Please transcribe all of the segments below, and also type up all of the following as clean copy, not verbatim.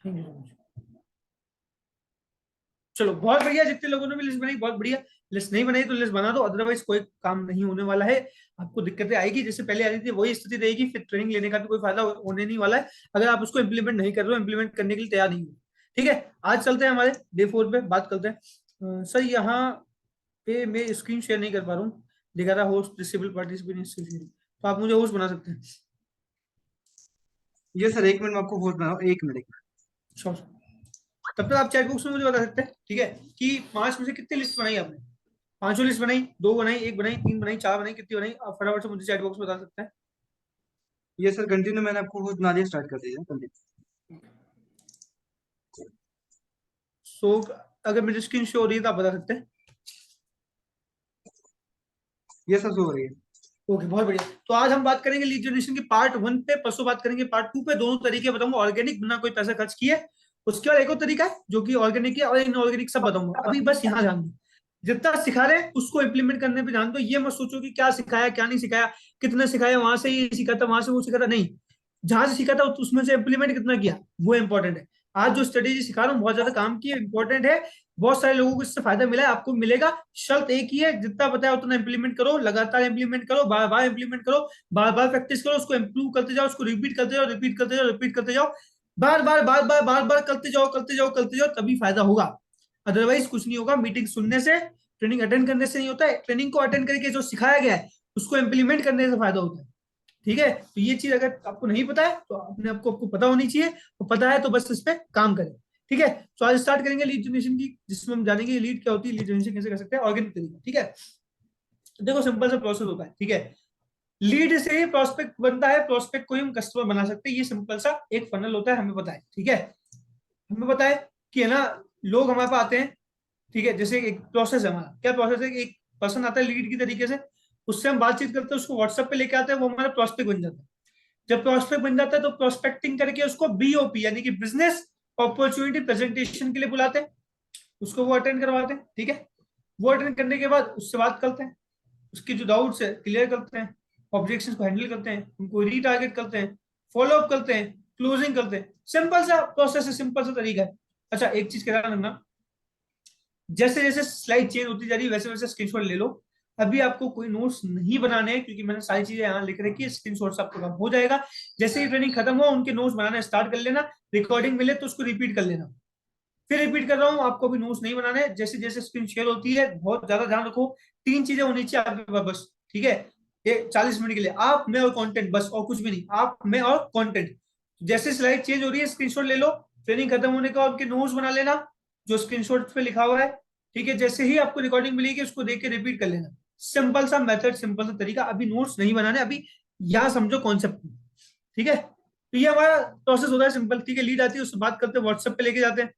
Thank you so much. चलो बहुत बढ़िया, जितने लोगों ने भी लिस्ट बनाई बहुत बढ़िया। लिस्ट नहीं बनाई तो लिस्ट बना दो, अदरवाइज कोई काम नहीं होने वाला है। आपको दिक्कतें आएगी, जैसे पहले आ रही थी वही स्थिति रहेगी, फिर ट्रेनिंग लेने का भी कोई फायदा होने नहीं वाला है अगर आप उसको इंप्लीमेंट नहीं कर रहे हो, इंप्लीमेंट करने के लिए तैयार नहीं हो। ठीक है, आज चलते हैं हमारे डे 4 पे बात करते हैं। सर यहाँ पे मैं स्क्रीन शेयर नहीं कर पा रहा हूँ, दिखा रहा होस्ट डिसेबल पार्टिसिपेंट, तो आप मुझे होस्ट बना सकते हैं। ये सर 1 मिनट में आपको होस्ट बनाओ, 1 मिनट। Sure sir. तब तक आप चैट बॉक्स में मुझे बता सकते हैं, ठीक है, कि 5 में से कितनी लिस्ट बनाई आपने? पांचों लिस्ट बनाई, 2 बनाई, 1 बनाई, 3 बनाई, 4 बनाई, कितनी बनाई? आप फटाफट से मुझे चैट बॉक्स में बता सकते हैं। ये सर कंटिन्यू, मैंने आपको होस्ट बना दिया, स्टार्ट कर दीजिए कंटिन्यू। सो अगर मेरी स्क्रीन शो हो रही है तो आप बता सकते हैं। ये सर शो हो रही है। ओके, बहुत बढ़िया। तो आज हम बात करेंगे लीड जनरेशन की पार्ट 1 पे, परसों बात करेंगे पार्ट 2 पे। दोनों तरीके बताऊंगा, ऑर्गेनिक बिना कोई पैसा खर्च किए, उसके बाद एक और तरीका है जो कि ऑर्गेनिक है, और इनऑर्गेनिक सब बताऊंगा। अभी बस यहाँ ध्यान दो, जितना सिखा रहे हैं उसको इम्प्लीमेंट करने पे ध्यान दो। ये मत सोचो कि क्या सिखाया क्या नहीं सिखाया, कितना सिखाया, वहां से ये सीखा था, वहां से वो सीखा था, नहीं। जहां से सीखा था उसमें से इम्प्लीमेंट कितना किया, वो इंपॉर्टेंट है। आज जो स्ट्रेटेजी सिखा रहा हूँ बहुत ज्यादा काम की है, इंपॉर्टेंट है। बहुत सारे लोगों को इससे फायदा मिला है, आपको मिलेगा। शर्त एक ही है, जितना पता है उतना इंप्लीमेंट करो, लगातार इंप्लीमेंट करो, बार बार इंप्लीमेंट करो, बार बार प्रैक्टिस करो, उसको इंप्रूव करते जाओ, उसको रिपीट करते जाओ, रिपीट करते जाओ, रिपीट करते जाओ, बार बार बार बार बार बार करते जाओ, करते जाओ, करते जाओ, तभी फायदा होगा। अदरवाइज कुछ नहीं होगा। मीटिंग सुनने से, ट्रेनिंग अटेंड करने से नहीं होता है, ट्रेनिंग को अटेंड करके जो सिखाया गया है उसको इंप्लीमेंट करने से फायदा होता है। ठीक है, तो ये चीज अगर आपको नहीं पता है तो अपने आपको पता होनी चाहिए, और पता है तो बस इस पे काम करें। ठीक है, तो आज स्टार्ट करेंगे लीड जनरेशन की, जिसमें हम जानेंगे लीड क्या होती है, लीड जनरेशन कैसे कर सकते हैं ऑर्गेनिक तरीका। ठीक है, तो देखो सिंपल सा प्रोसेस होता है। ठीक है, लीड से ही प्रोस्पेक्ट बनता है, प्रोस्पेक्ट को ही हम कस्टमर बना सकते हैं। ये सिंपल सा एक फनल होता है, हमें पता है। ठीक है, हमें पता है कि है ना, लोग हमारे पास आते हैं। ठीक है, जैसे एक प्रोसेस है हमारा, क्या प्रोसेस है, एक पर्सन आता है लीड की तरीके से, उससे हम बातचीत करते हैं, उसको व्हाट्सएप पे लेके आते हैं, वो हमारा प्रोस्पेक्ट बन जाता है। जब प्रोस्पेक्ट बन जाता है तो प्रोस्पेक्टिंग करके उसको बीओपी यानी कि बिजनेस अपॉर्चुनिटी प्रेजेंटेशन के लिए बुलाते हैं, उसको वो अटेंड करवाते हैं। ठीक है, वो अटेंड करने के बाद उससे बात करते हैं, उसके जो डाउट्स है क्लियर करते हैं, ऑब्जेक्शंस को हैंडल करते हैं, उनको रीटारगेट करते हैं, फॉलो अप करते हैं, क्लोजिंग करते हैं। सिंपल सा प्रोसेस है, सिंपल सा तरीका है। अच्छा, एक चीज का ध्यान रखना, जैसे जैसे स्लाइड चेंज होती जा रही है वैसे वैसे स्क्रीनशॉट ले लो। अभी आपको कोई नोट्स नहीं बनाने हैं, क्योंकि मैंने सारी चीजें यहाँ लिख रखी है, स्क्रीनशॉट आपको कम हो जाएगा। जैसे ही ट्रेनिंग खत्म हो उनके नोट्स बनाना स्टार्ट कर लेना, रिकॉर्डिंग मिले तो उसको रिपीट कर लेना। फिर रिपीट कर रहा हूँ, आपको भी नोट्स नहीं बनाने। जैसे जैसे स्क्रीन शेयर होती है बहुत ज्यादा ध्यान रखो, 3 चीजें होनी चाहिए आपके पास बस। ठीक है, ये 40 मिनट के लिए आप, मैं और कंटेंट, बस और कुछ भी नहीं, आप, मैं और कंटेंट। जैसे स्लाइड चेंज हो रही है स्क्रीनशॉट ले लो, ट्रेनिंग खत्म होने का उनके नोट्स बना लेना जो स्क्रीनशॉट पे लिखा हुआ है। ठीक है, जैसे ही आपको रिकॉर्डिंग मिलेगी उसको देख के रिपीट कर लेना। सिंपल सा मेथड, सिंपल सा तरीका। अभी नोट्स नहीं बनाने, अभी यहाँ समझो कॉन्सेप्ट। ठीक है, तो ये हमारा प्रोसेस होता है सिंपल। ठीक है, लीड आती है, उससे बात करते हैं, व्हाट्सएप पे लेके जाते हैं।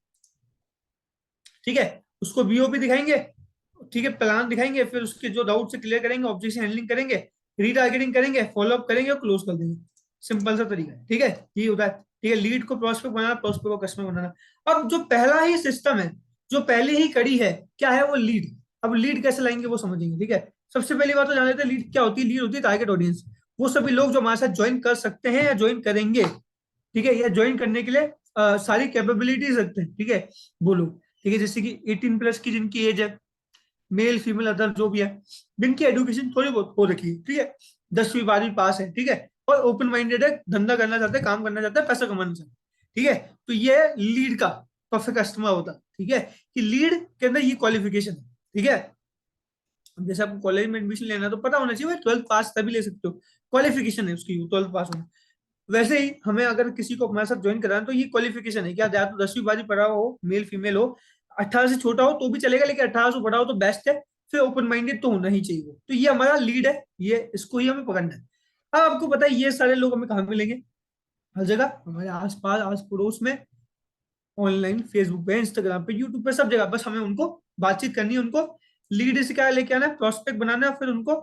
ठीक है, उसको बीओपी दिखाएंगे, ठीक है, प्लान दिखाएंगे, फिर उसके जो डाउट से क्लियर करेंगे, ऑब्जेक्शन हैंडलिंग करेंगे, रीटारगेटिंग करेंगे, फॉलोअप करेंगे और क्लोज कर देंगे। सिंपल सा तरीका है। ठीक है, ये होता है। ठीक है, लीड को प्रोस्पेक्ट बनाना, प्रोस्पेक्ट को कस्टमर बनाना। अब जो पहला ही सिस्टम है, जो पहली ही कड़ी है, क्या है वो, लीड। अब लीड कैसे लाएंगे वो समझेंगे। ठीक है, सबसे पहली बात तो जान लेते हैं लीड क्या होती है। लीड होती है टारगेट ऑडियंस, वो सभी लोग जो हमारे साथ ज्वाइन कर सकते हैं या ज्वाइन करेंगे। ठीक है, या ज्वाइन करने के लिए सारी कैपेबिलिटीज रखते हैं। ठीक है, वो लोग। ठीक है, जैसे कि 18+ की जिनकी एज है, मेल फीमेल अदर जो भी है, जिनकी एजुकेशन थोड़ी बहुत हो रखी है। ठीक है, 10वीं 12वीं पास है। ठीक है, और ओपन माइंडेड है, धंधा करना चाहते हैं, काम करना चाहते हैं, पैसा कमाना चाहते हैं। ठीक है, तो ये लीड का परफेक्ट कस्टमर होता है। ठीक है, कि लीड के अंदर ये क्वालिफिकेशन है। ठीक है, जैसे आपको कॉलेज में एडमिशन लेना है तो पता होना चाहिए भाई 12th पास तभी ले सकते हो, क्वालिफिकेशन है उसकी 12th पास होना। वैसे ही हमें अगर किसी को हमारे साथ ज्वाइन कराना है तो ये क्वालिफिकेशन है, क्या या तो 10वीं 12वीं पढ़ा हो, मेल फीमेल हो, 18 से छोटा हो तो भी चलेगा, लेकिन 18 से बड़ा हो तो बेस्ट है। फिर ओपन माइंडेड तो होना ही चाहिए वो। तो ये हमारा लीड है, ये इसको ही हमें पकड़ना है। अब आपको पता है ये सारे लोग हमें कहाँ मिलेंगे, हर जगह, हमारे आसपास, आस पड़ोस में, ऑनलाइन, फेसबुक पे, इंस्टाग्राम पे, यूट्यूब पे, सब जगह। बस हमें उनको बातचीत करनी है, उनको लीड से क्या लेके आना है, प्रोस्पेक्ट बनाना है, फिर उनको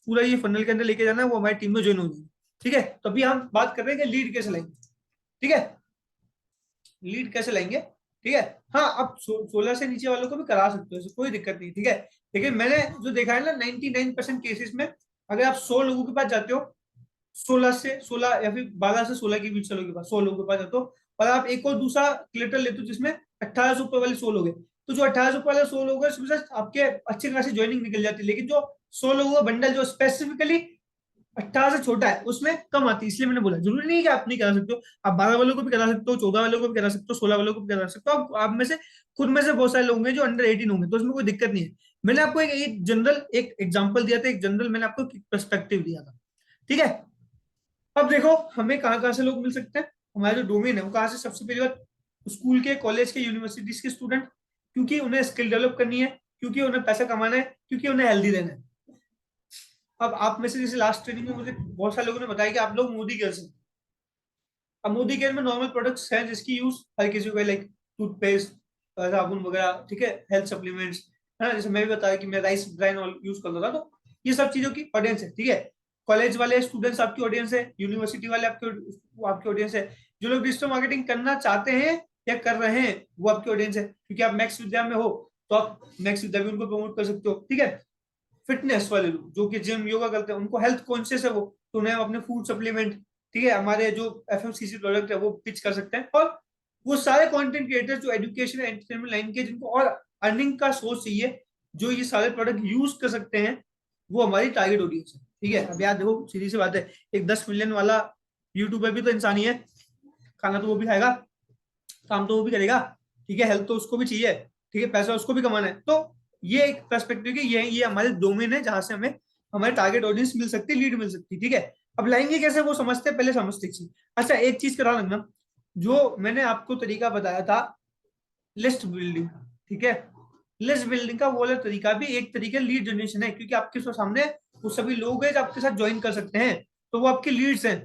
पूरा ये फनल के अंदर लेके जाना है, वो हमारी टीम में ज्वाइन हो जाएगी। ठीक है, तो अभी हम बात कर रहे हैं कि लीड कैसे लाएंगे। ठीक है, लीड कैसे लाएंगे। ठीक है, हाँ, अब 16 से नीचे वालों को भी करा सकते हो, कोई दिक्कत नहीं। ठीक है, लेकिन मैंने जो देखा है ना, 99% केसेस में अगर आप 100 लोगों के पास जाते हो 16 या फिर 12 से 16 के बीच लोगों के पास, 100 लोगों के पास है तो, और आप एक और दूसरा क्लेटर लेते हो जिसमें 1800 ऊपर वाले 100 लोग हैं, तो जो 1800 ऊपर वाले 100 लोग हैं उसमें से आपके अच्छे खासी ज्वाइनिंग निकल जाती है, लेकिन जो 100 लोगों का बंडल जो स्पेसिफिकली 18 से छोटा है उसमें कम आती है। इसलिए मैंने बोला जरूरी नहीं है कि आप नहीं करा सकते हो, आप 12 वालों को भी करा सकते हो, 14 वालों को भी करा सकते हो, 16 वालों को भी करा सकते हो, आप में से खुद में से बहुत सारे लोग होंगे जो अंडर 18 होंगे, तो उसमें कोई दिक्कत नहीं है। मैंने आपको एक जनरल एक एग्जाम्पल दिया था, एक जनरल मैंने आपको पर्सपेक्टिव दिया था, ठीक है। अब देखो हमें कहाँ कहाँ से लोग मिल सकते हैं, हमारा जो डोमेन है वो कहाँ से, सबसे पहली बात स्कूल के, कॉलेज के, यूनिवर्सिटीज के स्टूडेंट, क्योंकि उन्हें स्किल डेवलप करनी है, क्योंकि उन्हें पैसा कमाना है, क्योंकि उन्हें हेल्दी रहना है। अब आप में से जैसे लास्ट ट्रेनिंग में मुझे बहुत सारे लोगों ने बताया कि आप लोग मोदी केयर से, अब मोदी केयर में नॉर्मल प्रोडक्ट्स हैं जिसकी यूज हर किसी को, लाइक टूथपेस्ट, साबुन वगैरह, ठीक है, हेल्थ सप्लीमेंट्स, है ना, जैसे मैं भी बताया कि मैं राइस ब्राइन ऑयल यूज करता था, तो ये सब चीजों की ऑडियंस है, ठीक है। कॉलेज वाले स्टूडेंट्स आपकी ऑडियंस है, यूनिवर्सिटी वाले आपकी ऑडियंस है, जो लोग डिजिटल मार्केटिंग करना चाहते हैं या कर रहे हैं वो आपकी ऑडियंस है, क्योंकि आप मैक्स विद्या में हो तो आप मैक्स विद्या भी उनको प्रमोट कर सकते हो, ठीक है। फिटनेस वाले लोग जो कि जिम योगा करते हैं, उनको हेल्थ कॉन्शियस है वो, तो उन्हें अपने फूड सप्लीमेंट, ठीक है, हमारे जो एफएमसीजी प्रोडक्ट है वो पिच कर सकते हैं। और वो सारे कंटेंट क्रिएटर्स जो एजुकेशन एंटरटेनमेंट लाइन के, जिनको और अर्निंग का सोर्स चाहिए, जो ये सारे प्रोडक्ट यूज कर सकते हैं, वो हमारी टारगेट ऑडियंस है, ठीक है। अब यार देखो सीधी सी बात है, एक 10 मिलियन वाला यूट्यूबर भी तो इंसान ही है, खाना तो वो भी खाएगा, काम तो वो भी करेगा, ठीक है, हेल्थ तो उसको भी चाहिए, ठीक है, पैसा उसको भी कमाना है। तो ये एक पर्सपेक्टिव की ये हमारे डोमेन है जहां से हमें हमारे टारगेट ऑडियंस मिल सकती है, लीड मिल सकती है, ठीक है। अब लाएंगे कैसे वो समझते हैं, पहले समझते हैं। अच्छा एक चीज करा लगना, जो मैंने आपको तरीका बताया था लिस्ट बिल्डिंग, ठीक है, लिस्ट बिल्डिंग का वो वाला तरीका भी एक तरीके लीड जनरेशन है, क्योंकि आपके सामने वो सभी लोग हैं जो आपके साथ ज्वाइन कर सकते हैं, तो वो आपके लीड्स हैं।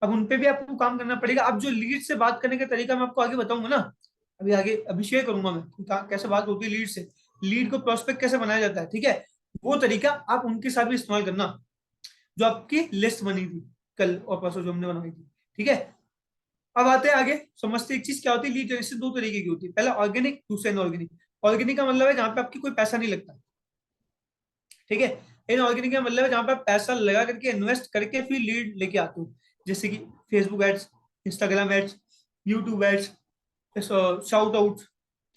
अब उन पे भी आपको काम करना पड़ेगा। अब जो लीड से बात करने का तरीका मैं आपको आगे बताऊंगा ना, अभी आगे अभी शेयर करूंगा मैं कि कैसे बात होती है लीड से, लीड को प्रोस्पेक्ट कैसे बनाया जाता है, ठीक है। वो तरीका आप उनके साथ भी इस्तेमाल करना जो आपकी लिस्ट बनी थी कल और परसों जो हमने बनाई थी, ठीक है। अब आते हैं आगे, समझते हैं एक चीज क्या होती है लीड जनरेशन, दो तरीके की होती है, पहला ऑर्गेनिक, दूसरा इनऑर्गेनिक। ऑर्गेनिक का मतलब है जहां पे आपकी कोई पैसा नहीं लगता, ठीक है। इनऑर्गेनिक का मतलब है जहां पे आप पैसा लगा करके इन्वेस्ट करके फिर लीड लेके आते हो, जैसे कि Facebook ads, Instagram ads, YouTube ads, shout out,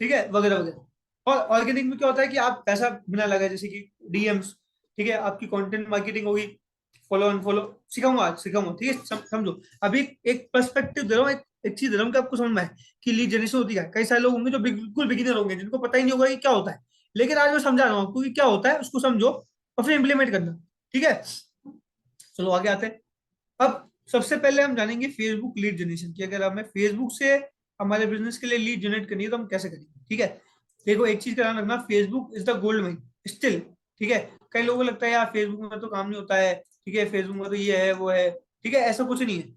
ठीक है, वगैरह वगैरह। और ऑर्गेनिक में क्या होता है कि आप पैसा बिना लगा, जैसे कि डीएम्स, ठीक है, आपकी कंटेंट मार्केटिंग होगी, फॉलो अनफॉलो, सिखाऊंगा आज सिखाऊंगा, ठीक है, समझो। अभी एक पर्सपेक्टिव दे रहा हूँ, एक चीज दे रहा हूँ कि आपको समझ में आए कि लीड जनरेशन होती है। कई सारे लोग होंगे जो बिल्कुल बिगिनर होंगे, जिनको पता ही नहीं होगा कि क्या होता है, लेकिन आज मैं समझा रहा हूँ आपको कि क्या होता है, उसको समझो और फिर इंप्लीमेंट करना, ठीक है। चलो आगे आते हैं। अब सबसे पहले हम जानेंगे फेसबुक लीड जनरेशन की, अगर हमें फेसबुक से हमारे बिजनेस के लिए लीड जनरेट करनी है तो हम कैसे करेंगे, ठीक है। देखो एक चीज का ध्यान रखना, Facebook is the gold mine still, ठीक है। कई लोगों को लगता है यार फेसबुक में तो काम नहीं होता है, ठीक है, फेसबुक में तो ये है वो है, ठीक है, ऐसा कुछ नहीं है।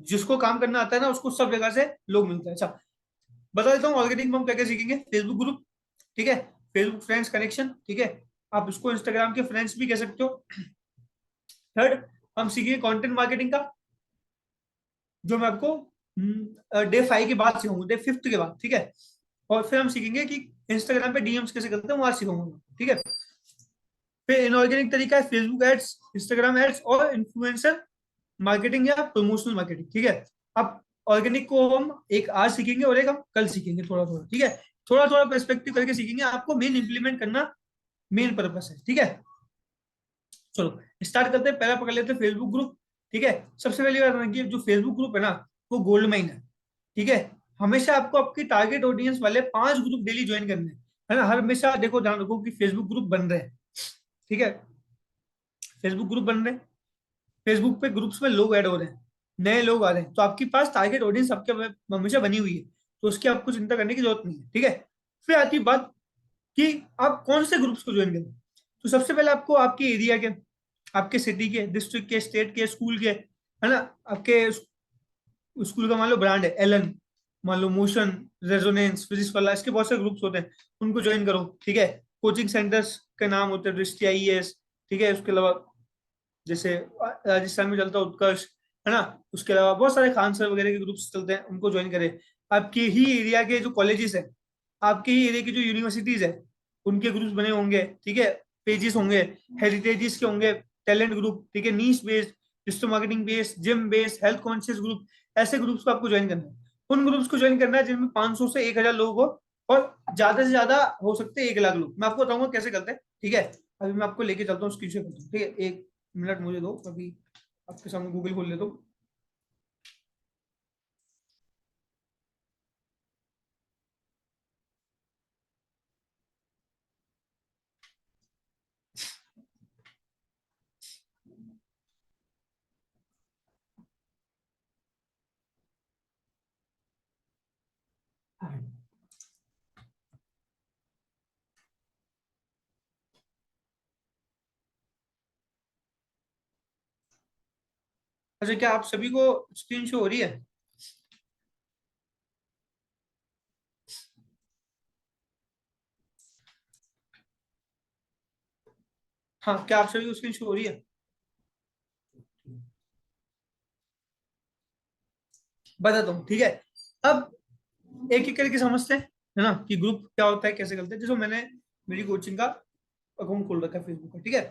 जिसको काम करना आता है ना उसको सब जगह से लोग मिलते हैं। अच्छा बता देता हूँ ऑर्गेनिक में हम क्या क्या सीखेंगे, फेसबुक ग्रुप, ठीक है, फेसबुक फ्रेंड्स कनेक्शन, ठीक है, आप उसको इंस्टाग्राम के फ्रेंड्स भी कह सकते हो। थर्ड, हम सीखेंगे कंटेंट मार्केटिंग का, जो मैं आपको डे 5 के बाद सिखाऊंगा, डे 5 के बाद, ठीक है। और फिर हम सीखेंगे कि इंस्टाग्राम पे डीएम्स कैसे करते हैं, वो आज सिखाऊंगा, ठीक है। फिर इनऑर्गेनिक तरीका है फेसबुक एड्स, इंस्टाग्राम एड्स और इन्फ्लुएंसर मार्केटिंग या प्रमोशनल मार्केटिंग, ठीक है। अब ऑर्गेनिक को हम एक आज सीखेंगे और एक हम कल सीखेंगे, थोड़ा थोड़ा, ठीक है, थोड़ा थोड़ा पर्सपेक्टिव करके सीखेंगे, आपको मेन इंप्लीमेंट करना मेन पर्पस है, ठीक है। चलो स्टार्ट करते हैं, पहला पकड़ लेते हैं फेसबुक ग्रुप, ठीक है। सबसे पहली बात है कि जो फेसबुक ग्रुप है ना वो गोल्ड माइन है, ठीक है। हमेशा आपको आपकी टारगेट ऑडियंस वाले 5 ग्रुप डेली ज्वाइन करने हैं, है ना, हर हमेशा देखो ध्यान रखो कि फेसबुक ग्रुप बन रहे हैं, ठीक है, फेसबुक ग्रुप बन रहे हैं, फेसबुक पे ग्रुप्स में लोग ऐड हो रहे हैं, नए लोग आ रहे हैं, तो आपके पास टारगेट ऑडियंस आपके हमेशा बनी हुई है, तो उसकी आपको चिंता करने की जरूरत नहीं है, ठीक है। फिर आती बात कि आप कौन से ग्रुप्स को ज्वाइन करें, तो सबसे पहले आपको आपके एरिया के, आपके सिटी के, डिस्ट्रिक्ट के, स्टेट के, स्कूल के, है ना, आपके स्कूल का मान लो ब्रांड है एलन, मान लो मोशन, रेजोनेंस, फिजिक्स वाला, इसके बहुत सारे ग्रुप्स होते हैं, उनको ज्वाइन करो, ठीक है। कोचिंग सेंटर्स के नाम होते हैं दृष्टि आईएएस, ठीक है, उसके अलावा जैसे राजस्थान में चलता है उत्कर्ष, है ना, उसके अलावा बहुत सारे खान सर वगैरह के ग्रुप्स चलते हैं, उनको ज्वाइन करें। आपके ही एरिया के जो कॉलेजेस है, आपके ही एरिया की जो यूनिवर्सिटीज है, उनके ग्रुप्स बने होंगे, ठीक है, पेजेस होंगे, हेरिटेजेस के होंगे, टैलेंट ग्रुप, ठीक है, niche based, digital marketing base, gym base, health conscious group, ऐसे ग्रुप्स को आपको ज्वाइन करना है। उन ग्रुप्स को ज्वाइन करना है जिनमें 500 से 1000 लोग हो, और ज्यादा से ज्यादा हो सकते हैं 1 लाख लोग। मैं आपको बताऊंगा कैसे करते हैं, ठीक है। अभी मैं आपको लेके चलता हूँ, स्क्रीन शेयर करता हूँ, ठीक है। 1 मिनट मुझे दो, अभी आपके सामने गूगल खोल लेता हूँ। अच्छा, क्या आप सभी को स्क्रीन शो हो रही है? हाँ, क्या आप सभी को स्क्रीन शो हो रही है? बताता हूँ, ठीक है। अब एक एक करके समझते हैं, है ना, कि ग्रुप क्या होता है, कैसे करते हैं। जैसे मैंने मेरी कोचिंग का अकाउंट खोल रखा है फेसबुक पर, ठीक है।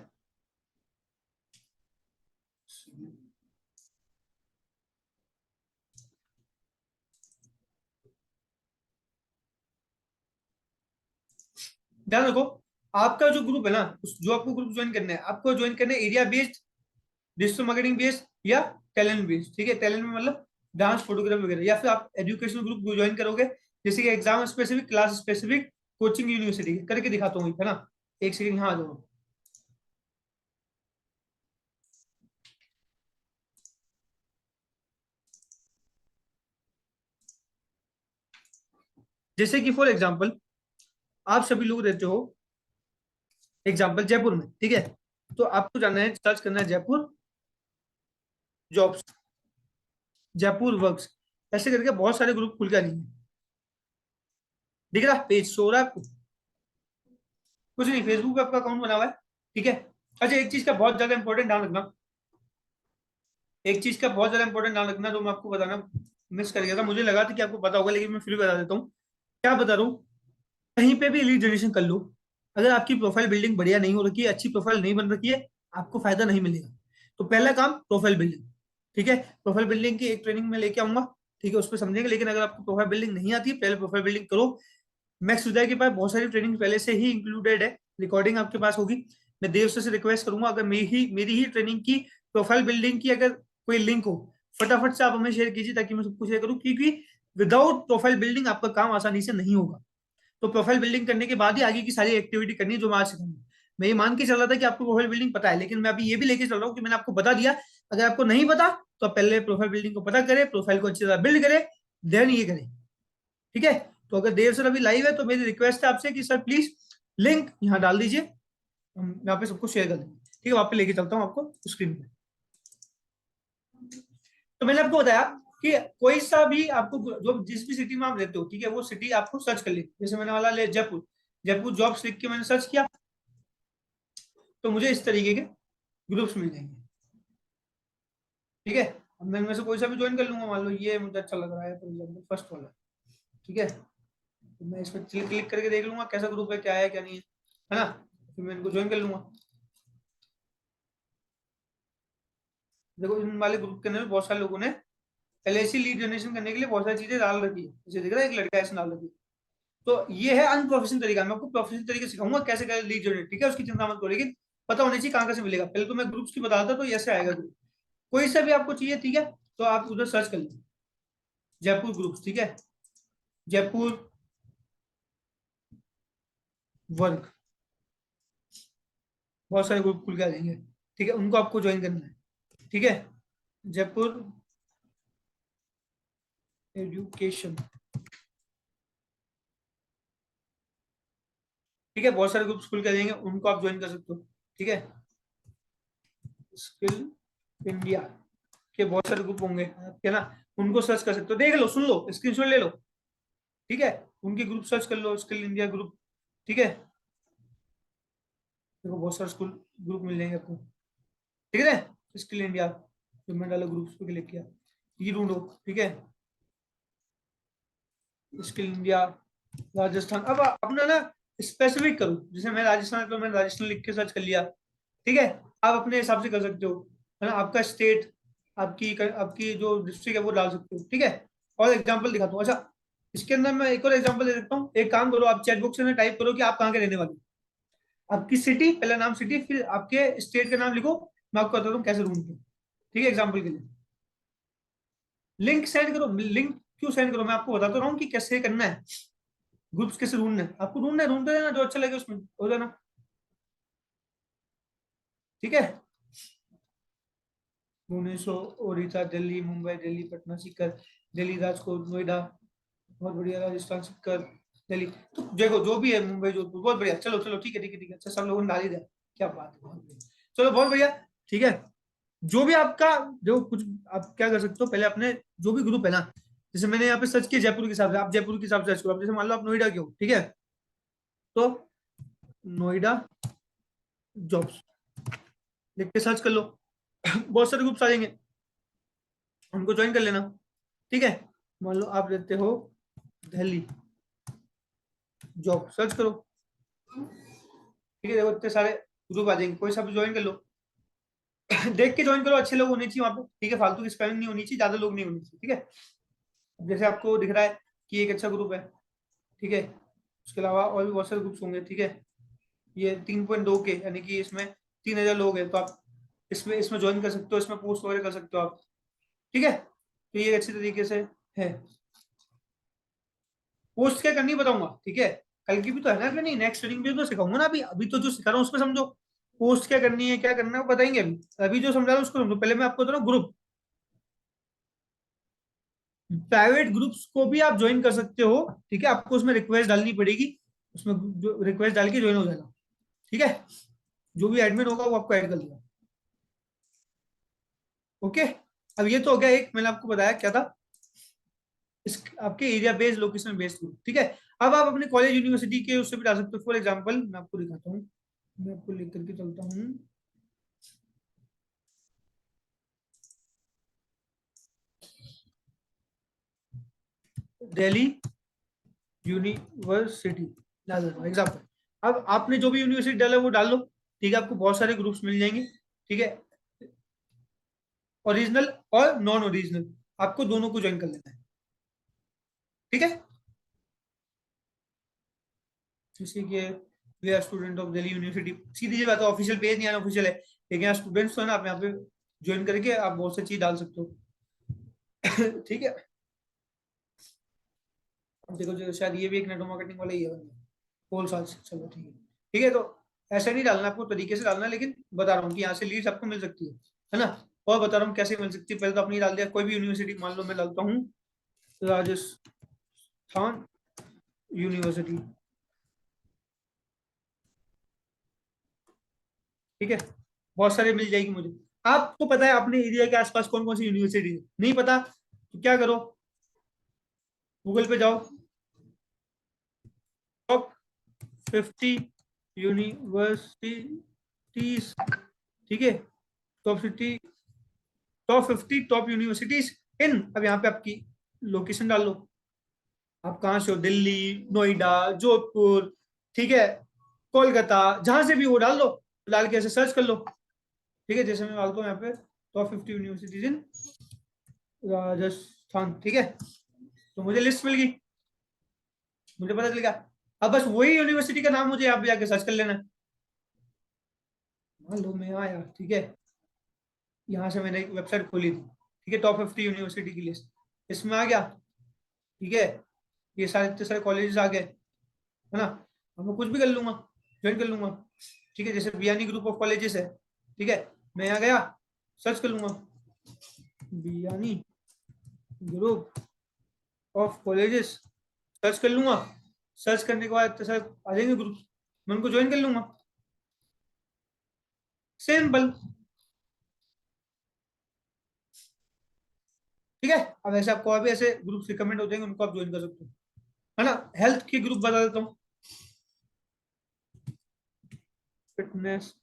ध्यान रखो, आपका जो ग्रुप है ना, जो आपको ग्रुप ज्वाइन करना है, आपको ज्वाइन करना है area based, digital marketing based, या टैलेंट बेस्ड, ठीक है। टैलेंट में मतलब डांस, फोटोग्राफी वगैरह, या फिर आप एजुकेशनल ग्रुप ज्वाइन करोगे, जैसे कि exam specific, class specific, coaching university करके दिखाता हूँ, है ना। एक सेकंड, यहाँ आ जाओ। जैसे कि फॉर एग्जाम्पल, आप सभी लोग रहते हो एग्जाम्पल जयपुर में, ठीक है। तो आपको जाना है, सर्च करना है जयपुर जॉब्स, जयपुर वर्क्स, ऐसे करके बहुत सारे ग्रुप खुल के आ जाएंगे। दिख रहा पेज शो हो रहा है आपको? कुछ नहीं, फेसबुक पे आपका अकाउंट बना हुआ है, ठीक है। अच्छा, एक चीज का बहुत ज्यादा इंपॉर्टेंट ध्यान रखना, एक चीज का बहुत ज्यादा इंपॉर्टेंट ध्यान रखना, जो मैं आपको बताना मिस कर गया था, मुझे लगा था कि आपको पता होगा, लेकिन मैं फिर भी बता देता हूँ। क्या बता रहा हूँ, कहीं पे भी लीड जनरेशन कर लो, अगर आपकी प्रोफाइल बिल्डिंग बढ़िया नहीं हो रखी है, अच्छी प्रोफाइल नहीं बन रखी है, आपको फायदा नहीं मिलेगा। तो पहला काम प्रोफाइल बिल्डिंग, ठीक है। प्रोफाइल बिल्डिंग की एक ट्रेनिंग में लेके आऊंगा, ठीक है, उस पर समझेंगे। लेकिन अगर आपको प्रोफाइल बिल्डिंग नहीं आती है, पहले प्रोफाइल बिल्डिंग करो। मैक्स विदाई के पास बहुत सारी ट्रेनिंग पहले से ही इंक्लूडेड है, रिकॉर्डिंग आपके पास होगी। मैं देव सर से रिक्वेस्ट करूंगा, अगर मेरी ही ट्रेनिंग की प्रोफाइल बिल्डिंग की अगर कोई लिंक हो, फटाफट से आप हमें शेयर कीजिए, ताकि मैं सबको शेयर करूं, क्योंकि विदाउट प्रोफाइल बिल्डिंग आपका काम आसानी से नहीं होगा। तो प्रोफाइल बिल्डिंग करने के बाद ही आगे की सारी एक्टिविटी करनी है, जो मैं आज सिखाऊंगा। मैं ये मान के चल रहा था कि आपको प्रोफाइल बिल्डिंग पता है, लेकिन मैं अभी ये भी लेके चल रहा हूँ कि मैंने आपको बता दिया, अगर आपको नहीं पता तो आप पहले प्रोफाइल बिल्डिंग को पता करें, प्रोफाइल को अच्छी तरह बिल्ड करें, देन ये करें, ठीक है। तो अगर देर सर अभी लाइव है, तो मेरी रिक्वेस्ट है आपसे कि सर प्लीज लिंक यहाँ डाल दीजिए, हम यहाँ पे सबको शेयर कर देंगे, ठीक है। वहां पे लेके चलता हूँ आपको स्क्रीन पे। तो मैंने आपको बताया कि कोई सा भी आपको जो जिस भी सिटी में आप रहते हो, ठीक है, वो सिटी आपको सर्च कर ली। जैसे मैंने वाला ले जयपुर, जयपुर जॉब्स लिख के मैंने सर्च किया, तो मुझे इस तरीके के ग्रुप्स मिल जाएंगे, ठीक है। अब मैं इनमें से कोई सा भी ज्वाइन कर लूंगा, मान लो ये मुझे अच्छा लग रहा है, फॉर एग्जाम्पल फर्स्ट वाला, ठीक है। तो मैं इस पर क्लिक करके देख लूंगा कैसा ग्रुप है, क्या है क्या नहीं है ना। फिर मैं इनको ज्वाइन कर लूंगा। देखो, इन वाले ग्रुप के अंदर बहुत सारे लोगों ने एलआईसी लीड जनरेशन करने के लिए बहुत सारी चीजें डाल रखी है, जैसे दिख रहा है एक लड़का ऐसे डाल रखी है। तो ये है अनप्रोफेशनल तरीका, मैं आपको प्रोफेशनल तरीके सिखाऊंगा कैसे करें लीड जनरेट, ठीक है। उसकी चिंता मत करो, लेकिन पता होना चाहिए कहाँ से मिलेगा। पहले तो मैं ग्रुप्स की बता देता, तो ऐसे आएगा ग्रुप, कोई सा भी आपको चाहिए, ठीक है। तो आप उधर सर्च कर लीजिए जयपुर ग्रुप्स, ठीक है, जयपुर वर्क, बहुत सारे ग्रुप खुल के आ जाएंगे, ठीक है। उनको आपको ज्वाइन करना है, ठीक है। जयपुर एजुकेशन, ठीक है, बहुत सारे ग्रुप्स खुल के आ जाएंगे, उनको आप ज्वाइन कर सकते हो, ठीक है। स्किल इंडिया के बहुत सारे ग्रुप होंगे, है ना, उनको सर्च कर सकते हो, देख लो, सुन लो, स्क्रीनशॉट ले लो, ठीक है। उनके ग्रुप सर्च कर लो, स्किल इंडिया ग्रुप, ठीक है। देखो बहुत सारे स्कूल ग्रुप मिल जाएंगे आपको, ठीक है। स्किल इंडिया, जो मैंने डाला ग्रुप्स पे क्लिक किया, ये ढूंढो, ठीक है। स्किल इंडिया राजस्थान, अब अपना ना स्पेसिफिक करो, जैसे मैं राजस्थान है, तो मैंने राजस्थान लिख के सर्च कर लिया, ठीक है। आप अपने हिसाब से कर सकते हो, है ना, आपका स्टेट, आपकी जो डिस्ट्रिक्ट है वो डाल सकते हो, ठीक है। और एग्जांपल दिखाता हूँ। अच्छा, इसके अंदर मैं एक और एग्जांपल दे देता हूँ। एक काम करो, आप चैट बॉक्स में टाइप करो कि आप कहाँ के रहने वाले हो, आपकी सिटी, पहला नाम सिटी, फिर आपके स्टेट का नाम लिखो। मैं आपको बताता हूँ कैसे ढूंढते हैं, ठीक है, एग्जाम्पल के लिए। लिंक सेंड करो। लिंक क्यों सेंड करो, मैं आपको बताता रहा हूँ कि कैसे करना है, ग्रुप्स कैसे ढूंढना है। आपको ढूंढना है, ढूंढते रहना, जो अच्छा लगे उसमें हो जाना, ठीक है। भुवनेश्वर, ओडिशा, दिल्ली, मुंबई, दिल्ली, पटना, सीकर, दिल्ली, राजकोट, नोएडा, बहुत बढ़िया, राजस्थान, सीकर, दिल्ली। तो देखो जो भी है, मुंबई, जोधपुर, बहुत बढ़िया। चलो चलो, ठीक है ठीक है ठीक है। अच्छा, सब लोगों ने डाल ही दिया, क्या बात है, बहुत बढ़िया। चलो बहुत बढ़िया, ठीक है। जो भी आपका, जो कुछ आप क्या कर सकते हो, पहले अपने जो भी ग्रुप है ना, जैसे मैंने यहाँ पे सर्च किया जयपुर के हिसाब से, आप जयपुर के हिसाब से सर्च करो। आप जैसे मान लो आप नोएडा के हो, ठीक है, तो नोएडा जॉब्स लिख के सर्च कर लो। बहुत सारे ग्रुप्स आ जाएंगे, उनको ज्वाइन कर लेना, ठीक है। मान लो आप रहते हो दिल्ली, जॉब सर्च करो, ठीक है। देखो इतने सारे ग्रुप आ जाएंगे, कोई सा भी ज्वाइन कर लो। देख के ज्वाइन करो, अच्छे लोग होने चाहिए वहां पे, ठीक है, फालतू की स्पैमिंग नहीं होनी चाहिए, ज्यादा लोग नहीं होने चाहिए, ठीक है। अब जैसे आपको दिख रहा है कि एक अच्छा ग्रुप है, ठीक है, उसके अलावा और भी बहुत सारे ग्रुप्स होंगे, ठीक है। ये 3.2 के, यानी कि इसमें 3,000 लोग हैं, तो आप इसमें इसमें ज्वाइन कर सकते हो, इसमें पोस्ट वगैरह कर सकते हो आप, ठीक है। तो ये अच्छी तरीके से है। पोस्ट क्या करनी बताऊंगा, ठीक है। कल की भी तो है ना, कि नहीं, नेक्स्ट ट्रेनिंग में तो सिखाऊंगा ना। अभी अभी तो जो सिखा रहा हूँ उसमें समझो, पोस्ट क्या करनी है, क्या करना है वो बताएंगे। अभी अभी जो समझा रहा हूँ उसको समझो। पहले मैं आपको बता रहा हूँ ग्रुप, प्राइवेट ग्रुप्स को भी आप ज्वाइन कर सकते हो, ठीक है। आपको उसमें रिक्वेस्ट डालनी पड़ेगी, उसमें जो रिक्वेस्ट डाल के ज्वाइन हो जाना, ठीक है। जो भी एडमिन होगा वो आपको ऐड कर देगा, ओके। अब ये तो हो गया, एक मैंने आपको बताया क्या था, इस आपके area based, location based group, ठीक है। अब आप अपने कॉलेज यूनिवर्सिटी के उससे भी डाल सकते हो। फॉर एग्जांपल मैं आपको दिखाता हूँ, मैं आपको लिख करके चलता हूँ। दिल्ली यूनिवर्सिटी डाल दो एग्जाम्पल। अब आपने जो भी यूनिवर्सिटी डाला वो डाल लो, ठीक है। आपको बहुत सारे ग्रुप्स मिल जाएंगे, ठीक है, ओरिजिनल और नॉन ओरिजिनल, आपको दोनों को ज्वाइन कर लेना है, ठीक है। जैसे कि we are student of Delhi university, सीधी सी बात है, ऑफिशियल पेज नहीं आना, ऑफिशियल है, लेकिन यहाँ स्टूडेंट्स तो है ना, आप यहाँ पे ज्वाइन करके आप बहुत सी चीज डाल सकते हो। ठीक है। अब देखो जो शायद ये भी एक नेटवर्क मार्केटिंग वाला ही है, होल साल से, चलो ठीक है, ठीक है। तो ऐसा नहीं डालना, आपको तरीके से डालना है, लेकिन बता रहा हूँ कि यहाँ से लीड्स आपको मिल सकती है ना। और बता रहा हूँ कैसे मिल सकती है। पहले तो अपनी डाल दिया, कोई भी यूनिवर्सिटी, मान लो मैं डालता हूँ राजस्थान यूनिवर्सिटी, ठीक है, बहुत सारे मिल जाएगी मुझे। आपको पता है अपने एरिया के आसपास कौन कौन सी यूनिवर्सिटी है, नहीं पता तो क्या करो, गूगल पे जाओ, टॉप 50 यूनिवर्सिटीज, ठीक है, top 50, top 50 top universities in, अब यहाँ पे आपकी लोकेशन डाल लो, आप कहाँ से हो, दिल्ली, नोएडा, जोधपुर, ठीक है, कोलकाता, जहां से भी वो डाल दो, डाल के ऐसे सर्च कर लो, ठीक है। जैसे मैं डालता हूँ यहाँ पे टॉप 50 यूनिवर्सिटीज इन राजस्थान, ठीक है, तो मुझे लिस्ट मिल गई, मुझे पता चल गया। अब बस वही यूनिवर्सिटी का नाम मुझे यहाँ पे जाके सर्च कर लेना है। मान लो मैं आया, ठीक है, यहाँ से मैंने एक वेबसाइट खोली थी, ठीक है, टॉप 50 यूनिवर्सिटी की लिस्ट, इसमें आ गया, ठीक है। ये सारे इतने सारे कॉलेजेस आ गए, है ना। अब मैं कुछ भी कर लूंगा, ज्वाइन कर लूंगा, ठीक है। जैसे बियानी ग्रुप ऑफ कॉलेजेस है, ठीक है, मैं यहाँ गया, सर्च कर लूंगा Biyani group of colleges, search कर लूंगा। सर्च करने के बाद इतने सारे आ जाएंगे ग्रुप, मैं उनको ज्वाइन कर लूंगा, सिंपल, ठीक है। अब ऐसे आपको अभी ऐसे ग्रुप रिकमेंड हो जाएंगे, उनको आप ज्वाइन कर सकते हो, है ना। हेल्थ के ग्रुप बता देता हूँ, फिटनेस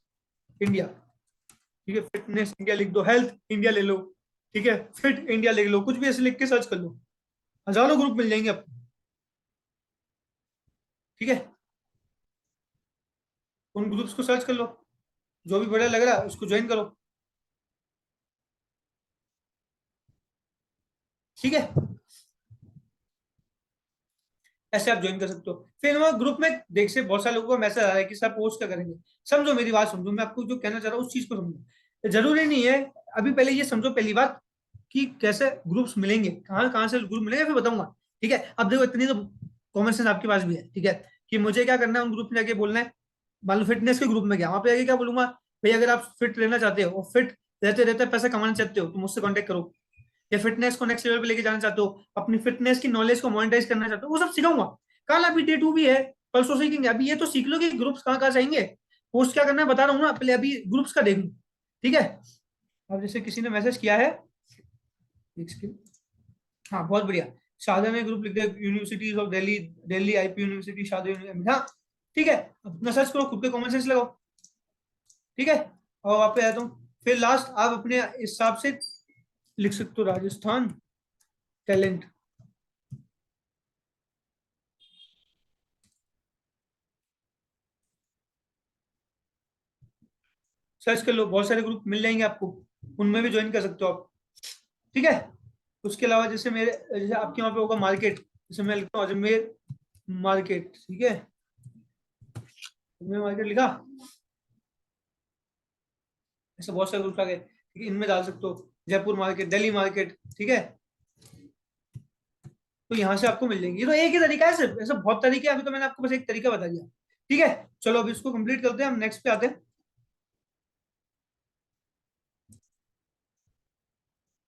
इंडिया, ठीक है, फिटनेस इंडिया लिख दो, हेल्थ इंडिया ले लो, ठीक है, फिट इंडिया लिख लो, कुछ भी ऐसे लिख के सर्च कर लो, हजारों ग्रुप मिल जाएंगे आपको, ठीक है। उन ग्रुप्स को सर्च कर लो, जो भी बढ़िया लग रहा है उसको ज्वाइन करो, ठीक है, ऐसे आप ज्वाइन कर सकते हो। फिर वहाँ ग्रुप में देख से बहुत सारे लोगों को मैसेज आ रहा है कि सर पोस्ट क्या करेंगे। समझो मेरी बात समझो, मैं आपको जो कहना चाह रहा हूँ उस चीज को समझो। जरूरी नहीं है, अभी पहले ये समझो पहली बात कि कैसे ग्रुप्स मिलेंगे, कहाँ कहाँ से ग्रुप मिलेंगे, फिर बताऊंगा। ठीक है, अब देखो इतनी तो कॉमन सेंस आपके पास भी है। ठीक है, कि मुझे क्या करना है, उन ग्रुप में जाके बोलना है। मान लो फिटनेस के ग्रुप में गया, वहां पे जाके क्या बोलूंगा, भाई अगर आप फिट रहना चाहते हो और फिट रहते रहते पैसा कमाना चाहते हो तो मुझसे कॉन्टेक्ट करो। या फिटनेस को नेक्स्ट लेवल पे लेके जाना चाहते हो, अपनी फिटनेस की नॉलेज को मोनेटाइज करना चाहते हो, वो सब सिखाऊंगा। कल अभी डे 2 भी है, परसों सीखेंगे। अभी ये तो सीख लो कि ग्रुप्स कहाँ कहाँ चाहिए, पोस्ट क्या करना है बता रहा हूँ ना, पहले अभी ग्रुप्स का देख लो। ठीक है, अब जैसे किसी ने मैसेज किया है, एक सेकंड। हाँ बहुत बढ़िया, शादा में ग्रुप लिख दे, universities of Delhi, Delhi IP university, शादा यूनिवर्सिटी। हाँ ठीक है, अपना सर्च करो, खुद के कॉमन सेंस लगाओ। ठीक है, और वहां पे आता हूँ, फिर लास्ट आप अपने हिसाब से लिख सकते हो राजस्थान टैलेंट, सर्च कर लो, बहुत सारे ग्रुप मिल जाएंगे आपको, उनमें भी ज्वाइन कर सकते हो आप। ठीक है, उसके अलावा जैसे मेरे, जैसे आपके वहां पे होगा मार्केट, जैसे मैं लिखता हूँ अजमेर मार्केट। ठीक है, अजमेर मार्केट लिखा, ऐसे बहुत सारे ग्रुप आ गए। ठीक है, इनमें डाल सकते हो, जयपुर मार्केट, दिल्ली मार्केट। ठीक है, तो यहाँ से आपको मिल जाएंगे। ये तो एक ही तरीका है, सिर्फ ऐसे बहुत तरीके हैं, अभी तो मैंने आपको बस एक तरीका बता दिया। ठीक है, चलो अभी इसको कंप्लीट करते हैं, हम नेक्स्ट पे आते हैं।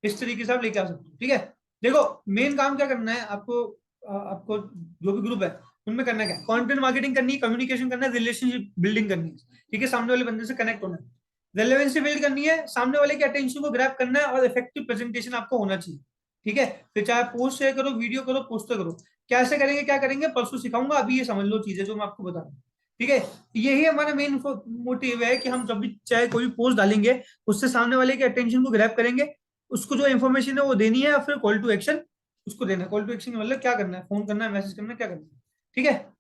इस तरीके से आप लेके आ सकते हो। ठीक है, देखो मेन काम क्या करना है आपको, आपको जो भी ग्रुप है उनमें करना क्या है, कंटेंट मार्केटिंग करनी है, कम्युनिकेशन करना है, रिलेशनशिप बिल्डिंग करनी है। ठीक है, सामने वाले बंदे से कनेक्ट होना है, रेलेवेंसी बिल्ड करनी है, सामने वाले के अटेंशन को ग्रैब करना है, और इफेक्टिव प्रेजेंटेशन आपको होना चाहिए। ठीक है, फिर चाहे पोस्ट शेयर करो, वीडियो करो, पोस्टर करो। कैसे करेंगे, क्या करेंगे, परसों सिखाऊंगा, अभी ये समझ लो चीजें जो मैं आपको बता रहा हूँ। ठीक है, यही हमारा मेन मोटिव है कि हम जब भी चाहे कोई भी पोस्ट डालेंगे, उससे सामने वाले के अटेंशन को ग्रैब करेंगे, उसको जो इन्फॉर्मेशन है वो देनी है, और फिर कॉल टू एक्शन उसको देना है। कॉल टू एक्शन मतलब क्या करना है, फोन करना है, मैसेज करना है, क्या करना है। ठीक है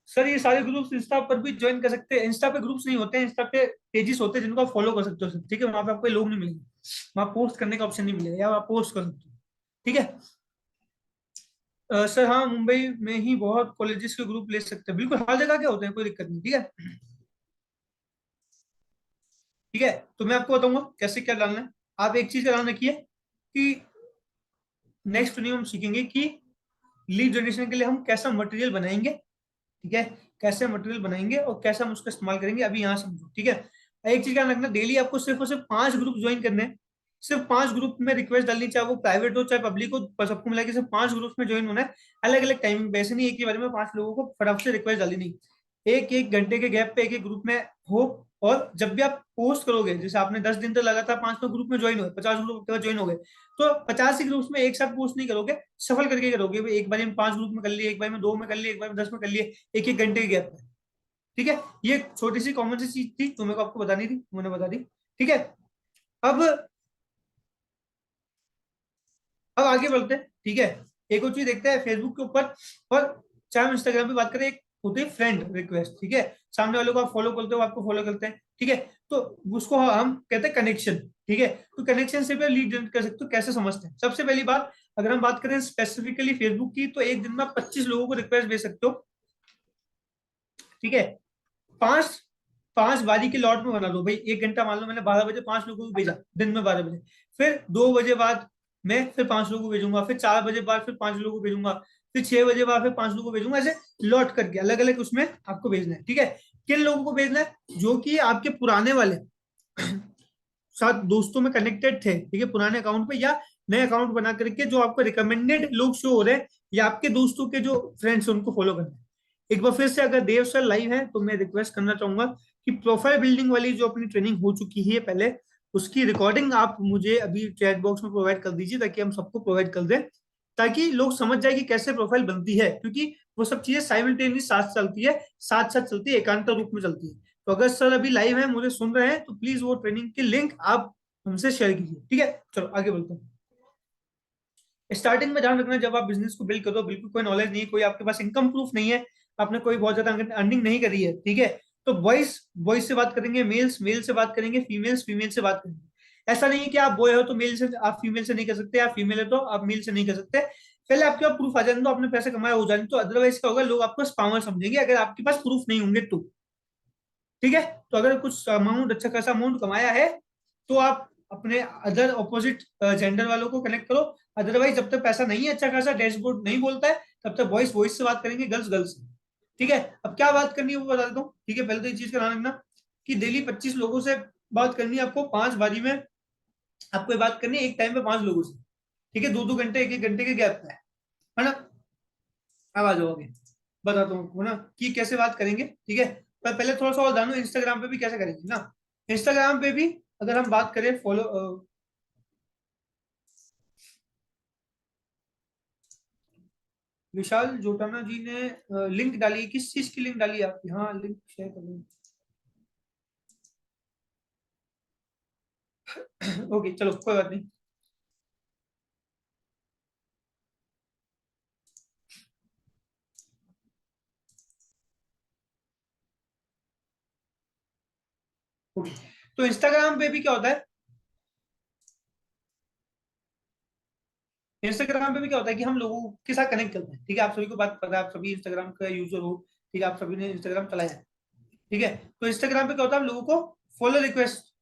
सर, ये सारे ग्रुप्स इंस्टा पर भी ज्वाइन कर सकते हैं। इंस्टा पे ग्रुप्स नहीं होते हैं, इंस्टा पे पेजेस होते हैं जिनको आप फॉलो कर सकते हो सर। ठीक है, वहां पे आपको लोग नहीं मिलेंगे, वहां पोस्ट करने का ऑप्शन नहीं मिलेगा, या आप पोस्ट कर सकते हो। ठीक है सर, हाँ मुंबई में ही बहुत कॉलेजेस के ग्रुप ले सकते हैं, बिल्कुल हर जगह के होते हैं, कोई दिक्कत नहीं। ठीक है, ठीक है, तो मैं आपको बताऊंगा कैसे क्या डालना है। आप एक चीज का ध्यान रखिए कि नेक्स्ट वीडियो हम सीखेंगे कि लीड जनरेशन के लिए हम कैसा मटेरियल बनाएंगे। ठीक है, कैसे मटेरियल बनाएंगे और कैसे हम उसका इस्तेमाल करेंगे, अभी यहाँ समझो। ठीक है, एक चीज ध्यान रखना, डेली आपको सिर्फ और सिर्फ 5 ग्रुप ज्वाइन करने हैं। सिर्फ 5 ग्रुप में रिक्वेस्ट डालनी, चाहे वो प्राइवेट हो चाहे पब्लिक हो, पर सबको मिला के सिर्फ 5 ग्रुप में ज्वाइन होना है। अलग अलग टाइमिंग पे, ऐसे नहीं एक ही बारे में 5 लोगों को फटाफट से रिक्वेस्ट डाली, नहीं, एक एक घंटे के गैप पे एक एक ग्रुप में हो। और जब भी आप पोस्ट करोगे, जैसे आपने 10 दिन तक लगातार 5 ग्रुप में ज्वाइन हुए, 50 ग्रुप ज्वाइन हो गए, तो 50 ही ग्रुप्स में एक साथ पोस्ट नहीं करोगे, सफल करके करोगे। एक बार में 5 ग्रुप में कर लिए, एक बार में 2 में कर लिए, एक बार में 10 में कर लिए, एक एक घंटे के गैप पे। ठीक है, ये छोटी सी कॉमन सी चीज थी, तो मेरे को आपको बतानी थी, मैंने बता दी। ठीक है, अब आगे बढ़ते हैं। ठीक है, एक और चीज देखते हैं फेसबुक के ऊपर, और चाहे हम इंस्टाग्राम पे बात करें, एक होती है फ्रेंड रिक्वेस्ट। ठीक है, सामने वालों को आप फॉलो करते हो, आपको फॉलो करते हैं। ठीक है, तो उसको हम कहते हैं कनेक्शन। ठीक है, तो कनेक्शन से भी लीड जनरेट कर सकते हो, कैसे समझते हैं। सबसे पहली बात, अगर हम बात करें स्पेसिफिकली फेसबुक की, तो एक दिन में आप 25 लोगों को रिक्वेस्ट भेज सकते हो। ठीक है, पांच पांच बारी के लॉट में बना लो भाई, 1 घंटा मान लो मैंने 12 बजे 5 लोगों को भेजा, दिन में 12 बजे, फिर 2 बजे बाद मैं फिर 5 लोगों को भेजूंगा, फिर 4 बजे बाद फिर 5 लोगों को भेजूंगा, फिर 6 बजे बाद फिर 5 लोगों को भेजूंगा, ऐसे लॉट करके अलग अलग उसमें आपको भेजना है। ठीक है, किन लोगों को भेजना है, जो कि आपके पुराने वाले साथ दोस्तों में कनेक्टेड थे। ठीक है, पुराने अकाउंट पे या नए अकाउंट बना करके जो आपको रिकमेंडेड लोग शो हो रहे हैं, या आपके दोस्तों के जो फ्रेंड्स हैं उनको फॉलो करना है। एक बार फिर से, अगर देव सर लाइव है तो मैं रिक्वेस्ट करना चाहूंगा कि प्रोफाइल बिल्डिंग वाली जो अपनी ट्रेनिंग हो चुकी है पहले, उसकी रिकॉर्डिंग आप मुझे अभी चैट बॉक्स में प्रोवाइड कर दीजिए, ताकि हम सबको प्रोवाइड कर दें, ताकि लोग समझ जाए कि कैसे प्रोफाइल बनती है, क्योंकि वो सब चीजें साइमल्टेनियस साथ चलती है, साथ साथ चलती है, एकांतर रूप में चलती है। तो अगर सर अभी लाइव है, मुझे सुन रहे हैं, तो प्लीज वो ट्रेनिंग की लिंक आप हमसे शेयर कीजिए। ठीक है, चलो आगे बढ़ते हैं। स्टार्टिंग में ध्यान रखना, जब आप बिजनेस को बिल्ड करो, बिल्कुल कोई नॉलेज नहीं, कोई आपके पास इनकम प्रूफ नहीं है, आपने कोई बहुत ज्यादा अर्निंग नहीं करी है। ठीक है, तो बॉयज बॉयज से बात करेंगे, मेल्स मेल से बात करेंगे, फीमेल्स फीमेल से बात करेंगे। ऐसा नहीं है कि आप बॉय हो तो मेल से आप फीमेल से नहीं कर सकते, आप फीमेल है तो आप मेल से नहीं कर सकते। पहले आपके पास प्रूफ आ जाए तो आपने पैसे कमाए हो जाए, तो अदरवाइज क्या होगा, लोग आपको स्पामर समझेंगे अगर आपके पास प्रूफ नहीं होंगे तो। ठीक है। तो अगर कुछ अमाउंट, अच्छा खासा अमाउंट कमाया है, तो आप अपने अदर ऑपोजिट जेंडर वालों को कनेक्ट करो। अदरवाइज जब तक पैसा नहीं है अच्छा खासा, डैशबोर्ड नहीं बोलता है, तब तक वॉइस वॉइस से बात करेंगे, गर्ल्स गर्ल्स से। ठीक है। अब क्या बात करनी है वो बता देता हूँ। ठीक है, पहले तो ये चीज का ध्यान रखना कि डेली 25 लोगों से बात करनी है आपको, 5 बारी में आपको ये बात करनी है, एक टाइम पे 5 लोगों से। ठीक है, 2-2 घंटे, 1-1 घंटे के गैप पे है ना। अब आ जाओगे, बताता हूँ आपको ना कि कैसे बात करेंगे। ठीक है, पर पहले थोड़ा सा और जानो इंस्टाग्राम पे भी कैसे करेंगे ना। इंस्टाग्राम पे भी अगर हम बात करें, फॉलो विशाल जोटाना जी ने लिंक डाली, किस चीज की लिंक डाली है आपकी? हाँ, लिंक शेयर करें। ओके चलो, कोई बात नहीं। ओके, तो इंस्टाग्राम पे भी क्या होता है, इंस्टाग्राम पे भी क्या होता है कि हम लोगों के साथ कनेक्ट करते हैं। ठीक है, आप सभी को बात पता है, आप सभी इंस्टाग्राम का यूजर हो। ठीक है, आप सभी ने इंस्टाग्राम चलाया है। ठीक है, तो इंस्टाग्राम पे क्या होता है, हम लोगों को फॉलो रिक्वेस्ट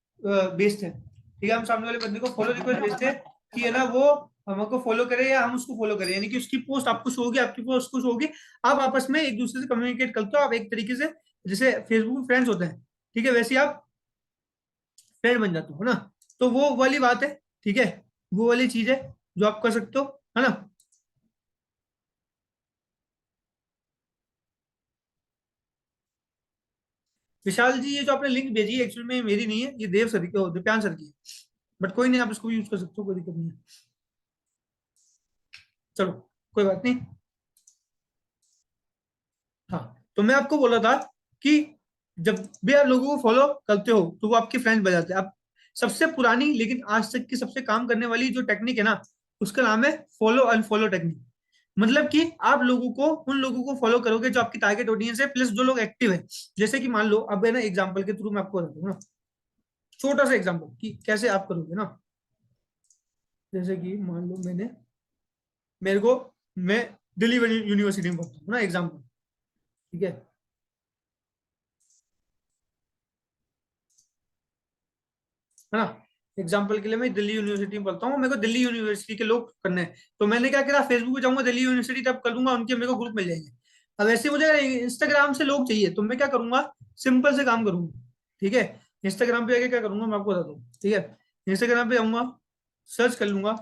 बेस्ड है। ठीक है, हम सामने वाले बंदे को फॉलो रिक्वेस्ट भेजते हैं कि है ना वो हमको फॉलो करे या हम उसको फॉलो करें, यानी कि उसकी पोस्ट आपको शो होगी, आपकी पोस्ट उसको शो होगी। आप आपस में एक दूसरे से कम्युनिकेट करते हो, आप एक तरीके से जैसे फेसबुक में फ्रेंड्स होते हैं, ठीक है, वैसे आप फ्रेंड बन जाते हो ना। तो वो वाली बात है। ठीक है, वो वाली चीज है जो आप कर सकते हो, है ना। विशाल जी, ये जो आपने लिंक भेजी है एक्चुअल में मेरी नहीं है, ये देव सर की, दिव्यांश सर की है। बट कोई नहीं, आप इसको भी यूज कर सकते हो, कोई दिक्कत नहीं है। चलो, कोई बात नहीं। हाँ, तो मैं आपको बोला था कि जब भी आप लोगों को फॉलो करते हो तो वो आपके फ्रेंड्स बन जाते हैं। अब सबसे पुरानी लेकिन आज तक की सबसे काम करने वाली जो टेक्निक है ना, उसका नाम है फॉलो अनफॉलो टेक्निक। मतलब कि आप लोगों को, उन लोगों को फॉलो करोगे जो आपकी टारगेट ऑडियंस है, प्लस जो लोग एक्टिव है। जैसे कि मान लो, अब है ना एग्जाम्पल के थ्रू मैं आपको बताता हूँ ना, छोटा सा एग्जाम्पल कि कैसे आप करोगे ना। जैसे कि मान लो मेरे को, मैं दिल्ली यूनिवर्सिटी में पढ़ता हूँ ना, एग्जाम्पल। ठीक है, है ना। एग्जाम्पल के लिए मैं दिल्ली यूनिवर्सिटी में पढ़ता हूँ, मेरे को दिल्ली यूनिवर्सिटी के लोग करने हैं, तो मैंने क्या करा, फेसबुक पे जाऊंगा, दिल्ली यूनिवर्सिटी टैप कर दूंगा, उनके मेरे को ग्रुप मिल जाएंगे। अब ऐसे मुझे इंस्टाग्राम से लोग चाहिए, तो मैं क्या करूंगा, सिंपल से काम करूंगा। ठीक है, इंस्टाग्राम पे आके क्या करूंगा मैं आपको बताता हूँ। ठीक है, इंस्टाग्राम पे जाऊंगा, सर्च कर लूंगा।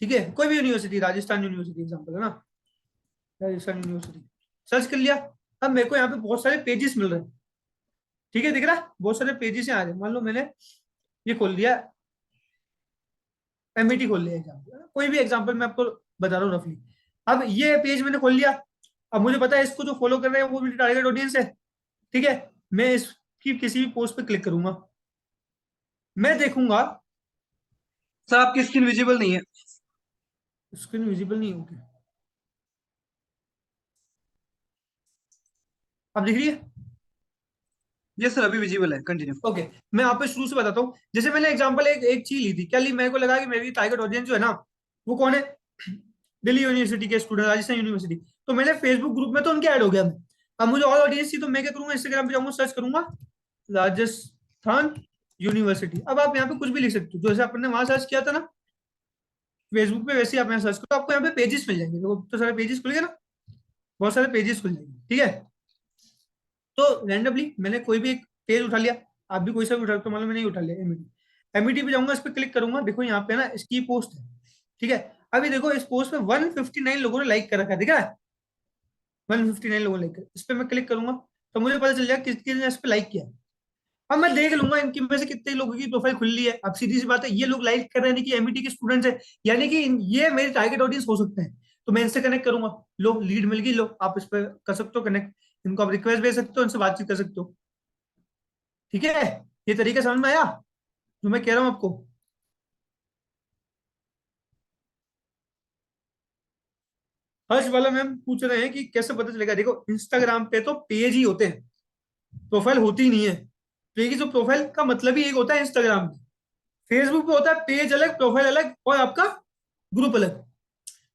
ठीक है, कोई भी यूनिवर्सिटी, राजस्थान यूनिवर्सिटी एग्जाम्पल है ना, राजस्थान यूनिवर्सिटी सर्च कर लिया। अब मेरे को यहाँ पे बहुत सारे पेजेस मिल रहे हैं। ठीक है, दिख रहा है, बहुत सारे पेजेस यहाँ आ रहे हैं। मान लो मैंने ये खोल दिया, एमईटी खोल लिया एग्जाम्पल, कोई भी एग्जाम्पल मैं आपको बता रहा हूँ रफली। अब ये पेज मैंने खोल लिया। अब मुझे पता है इसको जो फॉलो कर रहे हैं वो मेरी टारगेट ऑडियंस है। ठीक है, मैं इसकी किसी भी पोस्ट पे क्लिक करूंगा, मैं देखूंगा। सर आपकी स्क्रीन विजिबल नहीं है। स्क्रीन विजिबल नहीं होगी, अब दिख रही है? यस सर, अभी विजिबल है, कंटिन्यू। ओके, मैं आप पे शुरू से बताता हूँ। जैसे मैंने एग्जांपल एक एक चीज ली थी, क्या ली, मेरे को लगा कि मेरी टारगेट ऑडियंस जो है ना, वो कौन है, दिल्ली यूनिवर्सिटी के स्टूडेंट, राजस्थान यूनिवर्सिटी। तो मैंने फेसबुक ग्रुप में तो उनके ऐड हो गया मैं। अब मुझे और ऑडियंस थी, तो मैं क्या करूंगा, इंस्टाग्राम पे जाऊंगा, सर्च करूंगा राजस्थान यूनिवर्सिटी। अब आप यहाँ पे कुछ भी लिख सकते हो, जैसे आपने वहां सर्च किया था ना फेसबुक पे, वैसे ही आप यहाँ सर्च करो, आपको यहाँ पे पेजेस मिल जाएंगे। देखो तो सारे पेजेस खुल गए ना, बहुत सारे पेजेस खुल जाएंगे। ठीक है, तो रैंडमली मैंने कोई भी एक पेज उठा लिया, आप भी कोई सा भी उठा, तो मतलब मैंने उठा लिया एमईटी। एमईटी पे जाऊंगा, इस पर क्लिक करूंगा, देखो यहाँ पे ना इसकी पोस्ट है। ठीक है, अभी देखो इस पोस्ट पे 159 लोगों ने लाइक कर रखा है, दिख रहा है? 159 लोगों ने लाइक कर, इस पे मैं क्लिक करूंगा तो मुझे पता चल जाएगा किस किस ने इस पे लाइक किया। अब मैं देख लूंगा इनकी में से कितने लोगों की प्रोफाइल खुल ली है। अब सीधी सी बात है, ये लोग लाइक कर रहे हैं कि एमईटी के स्टूडेंट्स है, यानी कि ये मेरे टारगेट ऑडियंस हो सकते हैं। तो मैं इनसे कनेक्ट करूंगा, लो लीड मिल गई, लो आप इस पर कर सकते हो कनेक्ट, इनको आप रिक्वेस्ट भेज सकते हो, इनसे बातचीत कर सकते हो। ठीक है, ये तरीका समझ में आया जो मैं कह रहा हूँ आपको? हर्ष वाला मैम पूछ रहे हैं कि कैसे पता चलेगा। देखो इंस्टाग्राम पे तो पेज ही होते हैं, प्रोफाइल होती ही नहीं है। तो ये कि जो प्रोफाइल का मतलब ही एक होता है इंस्टाग्राम पे। फेसबुक पे होता है पेज अलग, प्रोफाइल अलग, और आपका ग्रुप अलग।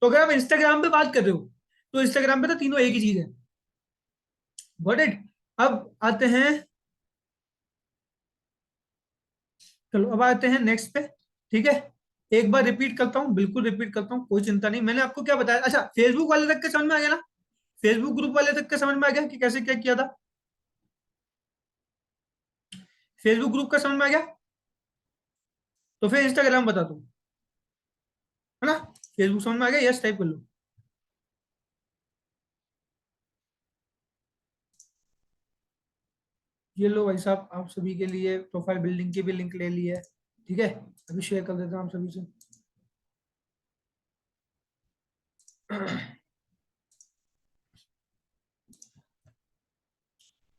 तो अगर आप इंस्टाग्राम पे बात कर रहे हो तो इंस्टाग्राम पे तो तीनों एक ही चीज है। Got it. अब आते हैं, चलो अब आते हैं नेक्स्ट पे। ठीक है, एक बार रिपीट करता हूँ, बिल्कुल रिपीट करता हूँ, कोई चिंता नहीं। मैंने आपको क्या बताया, अच्छा फेसबुक वाले तक के समझ में आ गया ना? फेसबुक ग्रुप वाले तक के समझ में आ गया कि कैसे क्या किया था? फेसबुक ग्रुप का समझ में आ गया? तो फिर इंस्टाग्राम बता दो, है ना? फेसबुक समझ में आ गया, यस टाइप कर लो। ये लो भाई साहब, आप सभी के लिए प्रोफाइल बिल्डिंग की भी लिंक ले ली है। ठीक है, अभी शेयर कर देता हूँ आप सभी से।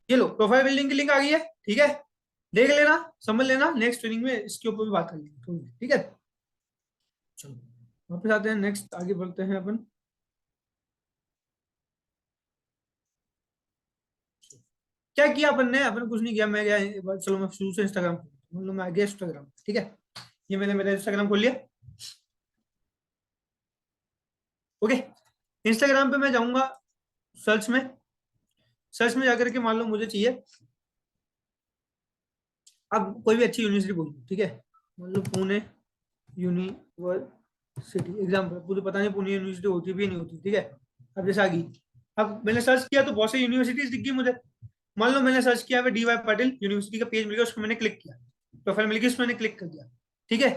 ये लो, प्रोफाइल बिल्डिंग की लिंक आ गई है। ठीक है, देख लेना, समझ लेना, नेक्स्ट ट्रेनिंग में इसके ऊपर भी बात कर लेंगे थोड़ी। ठीक है, चलो वापस आते हैं, नेक्स्ट आगे बढ़ते हैं अपन। क्या किया अपन ने? अपन कुछ नहीं किया, मैं गया एक बार, चलो मैं शुरू से इंस्टाग्राम, मान लो मैं आ गया इंस्टाग्राम। ठीक है, ये मैंने मेरा इंस्टाग्राम खोल लिया। ओके, इंस्टाग्राम पे मैं जाऊंगा सर्च में। सर्च में जाकर के मान लो मुझे चाहिए, अब कोई भी अच्छी यूनिवर्सिटी बोल दो। ठीक है, मान लो पुणे यूनिवर्सिटी एग्जाम्पल, मुझे पता नहीं पुणे यूनिवर्सिटी होती भी नहीं होती। ठीक है, अब जैसे आ गई, अब मैंने सर्च किया तो बहुत सी यूनिवर्सिटीज दिख गई मुझे। मान लो मैंने सर्च किया डीवाई पाटिल यूनिवर्सिटी का पेज मिल गया, उसको मैंने क्लिक किया, प्रोफाइल मिल गई, उसमें मैंने क्लिक कर दिया। ठीक है,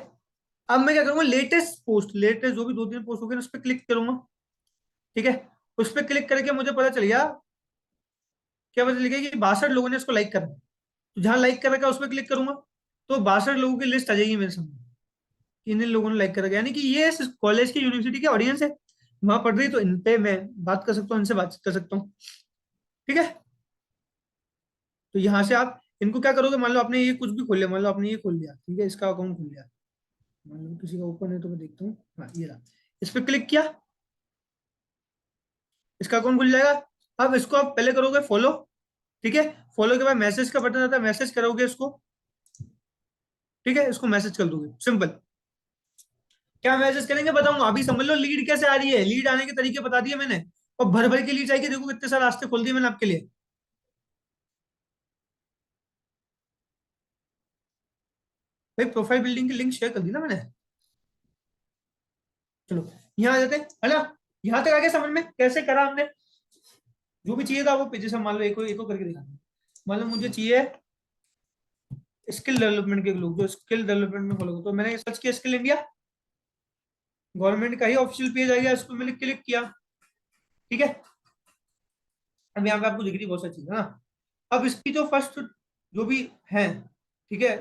अब मैं क्या करूंगा, लेटेस्ट पोस्ट, लेटेस्ट जो भी दो तीन पोस्ट हो गए उस पर क्लिक करूंगा। ठीक है, उस पर क्लिक करके मुझे पता चल गया, क्या पता चल गया कि 62 लोगों ने इसको लाइक करा। तो जहां लाइक कर रखा है उस पर क्लिक करूंगा, तो 62 लोगों की लिस्ट आ जाएगी मेरे सामने, कि इन लोगों ने लाइक कर रखा है, यानी कि ये इस कॉलेज की यूनिवर्सिटी की ऑडियंस है, वहां पढ़ रही, तो इन पे मैं बात कर सकता हूँ, इनसे बात कर सकता हूँ। ठीक है, तो यहाँ से आप इनको क्या करोगे, मान लो आपने ये कुछ भी खोल लिया, मान लो आपने ये खोल लिया, ठीक है, इसका अकाउंट खोल लिया, मान लो किसी का ओपन है तो मैं देखता हूँ, हाँ ये रहा, इस पर क्लिक किया, इसका अकाउंट खुल जाएगा। अब इसको आप पहले करोगे फॉलो। ठीक है, फॉलो के बाद मैसेज का बटन आता है, मैसेज करोगे इसको। ठीक है, इसको मैसेज कर दोगे, सिंपल। क्या मैसेज करेंगे बताऊंगा, अभी समझ लो लीड कैसे आ रही है, लीड आने के तरीके बता दिए मैंने। और भर भर के लीड आएगी, देखो कितने सारे रास्ते खोल दिए मैंने आपके लिए। भाई प्रोफाइल बिल्डिंग की लिंक शेयर कर दी ना मैंने। चलो यहाँ आ जाते हैं, है ना? यहाँ तक आगे समझ में कैसे करा हमने, जो भी चाहिए था वो पेजेस हम मान लो एक करके दिखा। मान लो मुझे चाहिए स्किल डेवलपमेंट के लोग जो स्किल डेवलपमेंट में फॉलो, तो मैंने सर्च किया स्किल इंडिया, गवर्नमेंट का ही ऑफिशियल पेज आ गया, इस पर मैंने क्लिक किया। ठीक है, अब यहाँ पे आपको दिख रही बहुत सारी चीजें ना। अब इसकी जो फर्स्ट जो भी है, ठीक है,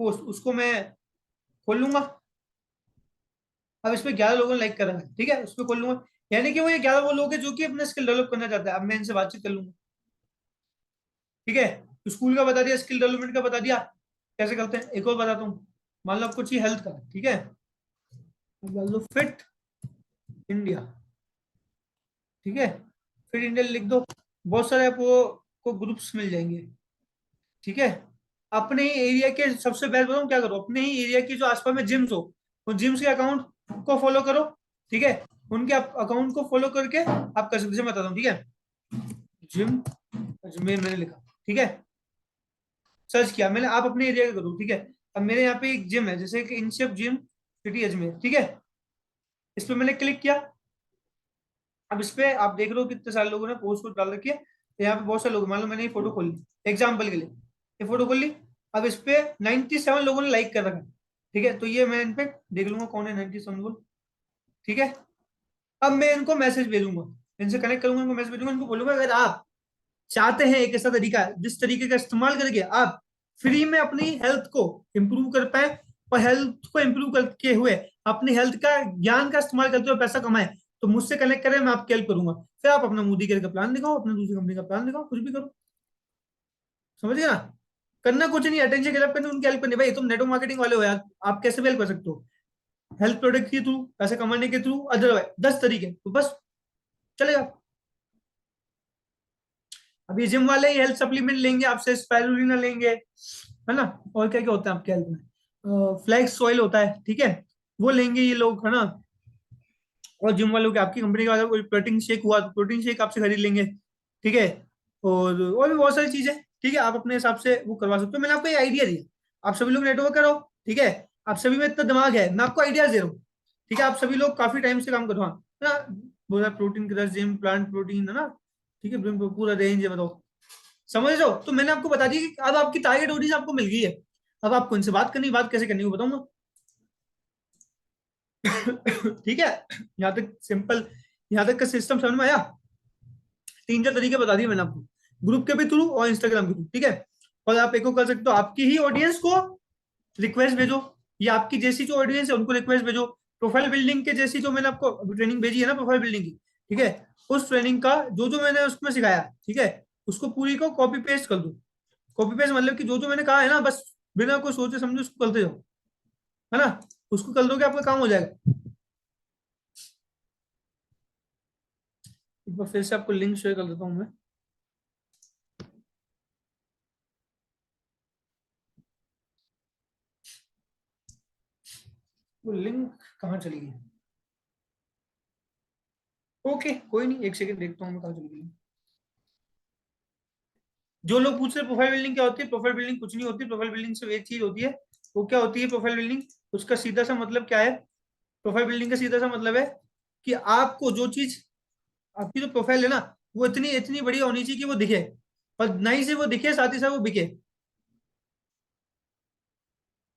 पोस्ट, उसको मैं खोल लूंगा। अब इस पे 11 लोगों ने लाइक करा है, ठीक है, उस पर खोल लूंगा, यानी कि वो ये 11 वो लोग हैं जो कि अपने स्किल डेवलप करना चाहते हैं। अब मैं इनसे बातचीत कर लूंगा। ठीक है, तो स्कूल का बता दिया, स्किल डेवलपमेंट का बता दिया, कैसे करते हैं एक और बताता हूँ। मान लो आपको चाहिए हेल्थ का, ठीक है, मान लो फिट इंडिया। ठीक है, फिट इंडिया लिख दो, बहुत सारे आपको को ग्रुप्स मिल जाएंगे। ठीक है, अपने ही एरिया के सबसे बेस्ट बताऊं क्या करो, अपने ही एरिया की जो आसपास में जिम्स हो, उन जिम्स के अकाउंट को फॉलो करो। ठीक है, उनके अकाउंट को फॉलो करके आप कर सकते हैं, मैं बताता हूँ। ठीक है, जिम अजमेर मैंने लिखा। ठीक है, सर्च किया मैंने, आप अपने एरिया का करो। ठीक है, अब मेरे यहाँ पे एक जिम है, जैसे कि इंशेप जिम सिटी अजमेर। ठीक है, इस पे मैंने क्लिक किया। अब इस पे आप देख लो कितने सारे लोगों ने पोस्ट को डाल रखी है, तो यहाँ पे बहुत सारे लोग, मान लो मैंने ये फोटो खोल ली एग्जाम्पल के लिए, ये फोटो खोल ली। अब इस पे 97 लोगों ने लाइक कर रखा है। ठीक है, तो ये मैं इन पे देख लूंगा कौन है 97 लोग। ठीक है, अब मैं इनको मैसेज भेजूंगा, इनसे कनेक्ट करूंगा, इनको मैसेज भेजूंगा, इनको बोलूंगा अगर आप चाहते हैं एक ऐसा तरीका जिस तरीके का इस्तेमाल करके आप फ्री में अपनी हेल्थ को इंप्रूव कर पाए, और हेल्थ को इंप्रूव करके हुए अपनी हेल्थ का ज्ञान का इस्तेमाल करते हुए पैसा कमाए, तो मुझसे कनेक्ट करें, मैं आपकी हेल्प करूंगा। फिर आप अपना मोदी केयर का प्लान दिखाओ, अपना दूसरी कंपनी का प्लान दिखाओ, कुछ भी करो। समझ गया ना? करना कुछ नहीं, अटेंशन ग्रैब करनी, उनकी हेल्प करनी। भाई तुम नेटवर्क मार्केटिंग वाले हो यार, आप कैसे भी हेल्प कर सकते हो? हेल्थ प्रोडक्ट के थ्रू, पैसे कमाने के थ्रू, अदरवाइज 10 तरीके, तो बस चलेगा। अब ये जिम वाले ही हेल्थ सप्लीमेंट लेंगे आपसे, स्पाइरुलिना लेंगे, है ना, और क्या क्या होता है आपके हेल्थ में, फ्लैक्स ऑयल होता है, ठीक है, वो लेंगे ये लोग, है ना। और जिम वालों के, आपकी कंपनी का अगर कोई प्रोटीन शेक हुआ तो प्रोटीन शेक आपसे खरीद लेंगे, ठीक है। और भी बहुत सारी चीजें, ठीक है, आप अपने हिसाब से वो करवा सकते हो। मैंने आपको एक आइडिया दिया, आप सभी लोग नेटवर्क करो, ठीक है। आप सभी में इतना दिमाग है, मैं आपको आइडियाज दे रहा हूँ, ठीक है। आप सभी लोग काफी टाइम से काम करो, हाँ, है ना। बोला protein crush, gym, plant protein, है ना, ठीक है, पूरा रेंज है, बताओ, समझ रहे हो। तो मैंने आपको बता दिया कि अब आपकी टारगेट ऑडियंस आपको मिल गई है। अब आपको इनसे बात करनी, बात कैसे करनी है वो बताऊंगा। ठीक है, यहाँ तक सिंपल, यहाँ तक का सिस्टम समझ में आया। तीन चार तरीके बता दिए मैंने आपको, ग्रुप के भी थ्रू और इंस्टाग्राम के थ्रू, ठीक है। और आप एक को कर सकते हो, आपकी ही ऑडियंस को रिक्वेस्ट भेजो, या आपकी जैसी जो ऑडियंस है उनको रिक्वेस्ट भेजो। प्रोफाइल बिल्डिंग के जैसी जो मैंने आपको ट्रेनिंग भेजी है ना, प्रोफाइल बिल्डिंग की, ठीक है, उस ट्रेनिंग का जो जो मैंने उसमें सिखाया, ठीक है, उसको पूरी को कॉपी पेस्ट कर दो। कॉपी पेस्ट मतलब कि जो जो मैंने कहा है ना, बस बिना कोई सोचे समझे उसको करते जाओ, है ना। उसको कर दोगे, आपका काम हो जाएगा। एक बार फिर से आपको लिंक शेयर कर देता हूँ मैं। वो लिंक कहाँ चली गई? ओके, कोई नहीं, एक सेकंड देखता हूँ मैं कहाँ चली गई। जो लोग पूछ रहे प्रोफाइल बिल्डिंग क्या होती है, प्रोफाइल बिल्डिंग कुछ नहीं होती। प्रोफाइल बिल्डिंग सिर्फ एक चीज होती है, वो क्या होती है प्रोफाइल बिल्डिंग, उसका सीधा सा मतलब क्या है। प्रोफाइल बिल्डिंग का सीधा सा मतलब है कि आपको जो चीज, आपकी जो प्रोफाइल है ना, वो इतनी इतनी बड़ी होनी चाहिए कि वो दिखे, और नहीं से वो दिखे, साथ ही साथ वो बिके,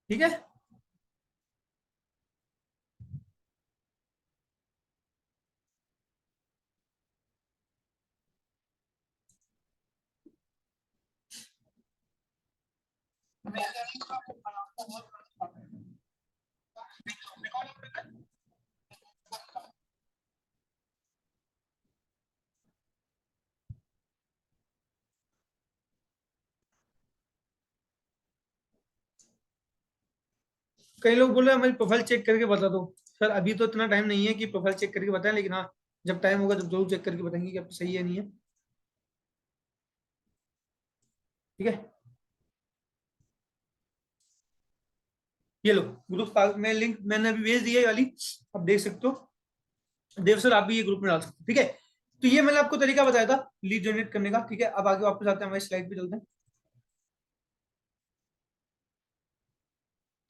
ठीक है। कई लोग बोल रहे हैं हमारी प्रोफाइल चेक करके बता दो। सर अभी तो इतना टाइम नहीं है कि प्रोफाइल चेक करके बताएं, लेकिन हाँ, जब टाइम होगा तब जरूर चेक करके बताएंगे कि आप सही है नहीं है, ठीक है। ये लो, ग्रुप में लिंक मैंने अभी भेज दिया, ये वाली आप देख सकते हो। देव सर, आप भी ये ग्रुप में डाल सकते हो, ठीक है। तो ये मैंने आपको तरीका बताया था लीड जनरेट करने का, ठीक है। अब आगे वापस आते हैं, हमारी स्लाइड पे चलते हैं।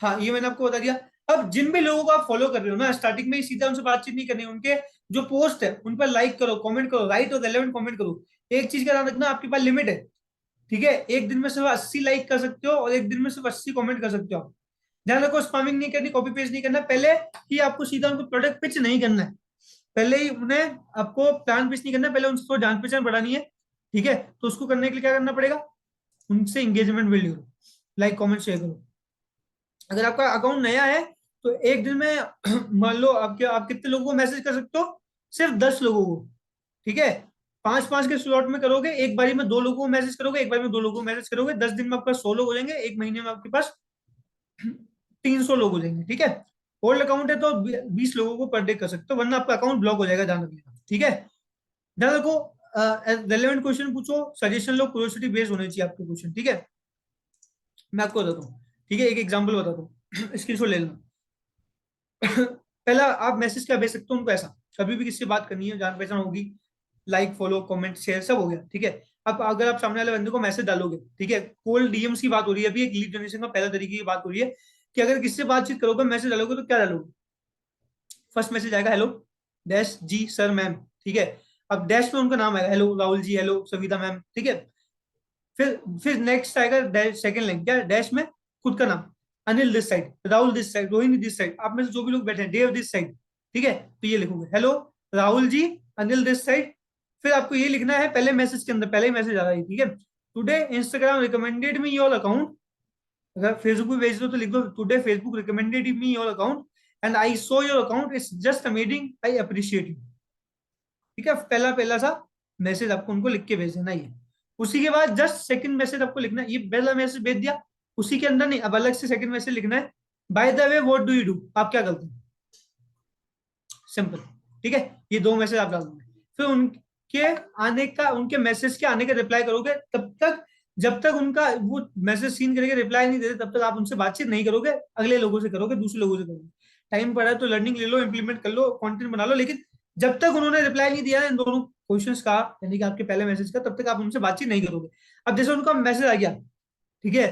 हाँ, ये मैंने आपको बता दिया। अब जिन भी लोगों को आप फॉलो कर रहे हो ना, स्टार्टिंग में ही सीधा उनसे बातचीत नहीं करनी, उनके जो पोस्ट है उन पर लाइक करो, कमेंट करो, राइट और रेलेवेंट कमेंट करो। एक चीज का ध्यान रखना, आपके पास लिमिट है, ठीक है। एक दिन में सिर्फ 80 लाइक कर सकते हो, और एक दिन में सिर्फ 80 कमेंट कर सकते हो आप। ध्यान रखो, स्पैमिंग नहीं करनी, कॉपी पेस्ट नहीं करना, पहले ही आपको सीधा उनको प्रोडक्ट पिच नहीं करना है। पहले ही उन्हें, आपको प्लान पिच नहीं करना, पहले उनसे थोड़ा जान पहचान बढ़ानी है, ठीक है। तो उसको करने के लिए क्या करना पड़ेगा, उनसे एंगेजमेंट बिल्ड करो, लाइक कमेंट शेयर करो। अगर आपका अकाउंट नया है तो एक दिन में मान लो आपके, आप कितने लोगों को मैसेज कर सकते हो, सिर्फ 10 लोगों को, ठीक है। पांच पांच के स्लॉट में करोगे, एक बारी में 2 लोगों को मैसेज करोगे, एक बारी में 2 लोगों को मैसेज करोगे, 10 दिन में आपका 100 लोग हो जाएंगे, एक महीने में आपके पास 300 लोग हो जाएंगे, ठीक है। ओल्ड अकाउंट है तो 20 लोगों को पर डे कर सकते हो, वरना आपका अकाउंट ब्लॉक हो जाएगा, ध्यान रखिएगा, ठीक है। ध्यान रखो, रेलेवेंट क्वेश्चन पूछो, सजेशन लो, क्यूरियोसिटी बेस्ड होने चाहिए आपके क्वेश्चन, ठीक है। मैं आपको बताता हूँ, ठीक है, एक एग्जांपल बताता हूँ, स्क्रीनशॉट ले लेना। पहला, आप मैसेज क्या भेज सकते हो उनको, ऐसा कभी भी किससे बात करनी है, जान पहचान होगी, लाइक फॉलो कमेंट शेयर सब हो गया, ठीक है। अब अगर आप सामने वाले बंदे को मैसेज डालोगे, ठीक है, कोल्ड डीएम्स की बात हो रही है अभी, एक लीड जनरेशन का पहला तरीके की बात हो रही है, कि अगर किससे बातचीत करोगे, मैसेज डालोगे, तो क्या डालोगे। फर्स्ट मैसेज आएगा, हेलो डैश जी सर मैम, ठीक है। अब डैश में उनका नाम आएगा, हेलो राहुल जी, हेलो सविता मैम, ठीक है। फिर नेक्स्ट आएगा डैश, सेकंड लाइन क्या, डैश में खुद का नाम, Anil this side, Rahul this side, Rohini this side, आप में से जो भी लोग बैठे हैं, देव दिस साइड, ठीक है। तो ये लिखोगे, hello Rahul ji, Anil this side. फिर आपको ये लिखना है, पहले मैसेज के अंदर, पहले ही मैसेज आ रहा है, ठीक है। Today Instagram recommended me your account, अगर फेसबुक पे भेज दो तो लिख दो, today Facebook recommended me your account and I so your account, it's just amazing, I appreciate you, ठीक है। पहला पहला सा मैसेज आपको उनको लिख के भेज देना ही है। उसी के बाद जस्ट सेकंड मैसेज आपको लिखना है, ये पहला मैसेज भेज दिया, उसी के अंदर नहीं, अब अलग से सेकंड मैसेज लिखना है, by the way what do you do, आप क्या करते हैं, सिंपल। ठीक है, ये 2 मैसेज आप डाल दोगे। फिर उनके मैसेज के आने के रिप्लाई करोगे तब तक, जब तक उनका वो मैसेज सीन करके रिप्लाई नहीं देते तब तक आप उनसे बातचीत नहीं करोगे, अगले लोगों से करोगे, दूसरे लोगों से करोगे। टाइम पड़ा है तो लर्निंग ले लो, इंप्लीमेंट कर लो, कंटेंट बना लो, लेकिन जब तक उन्होंने रिप्लाई नहीं दिया इन दोनों क्वेश्चंस का, यानी कि आपके पहले मैसेज का, तब तक आप उनसे बातचीत नहीं करोगे। अब जैसे उनका मैसेज आ गया, ठीक है,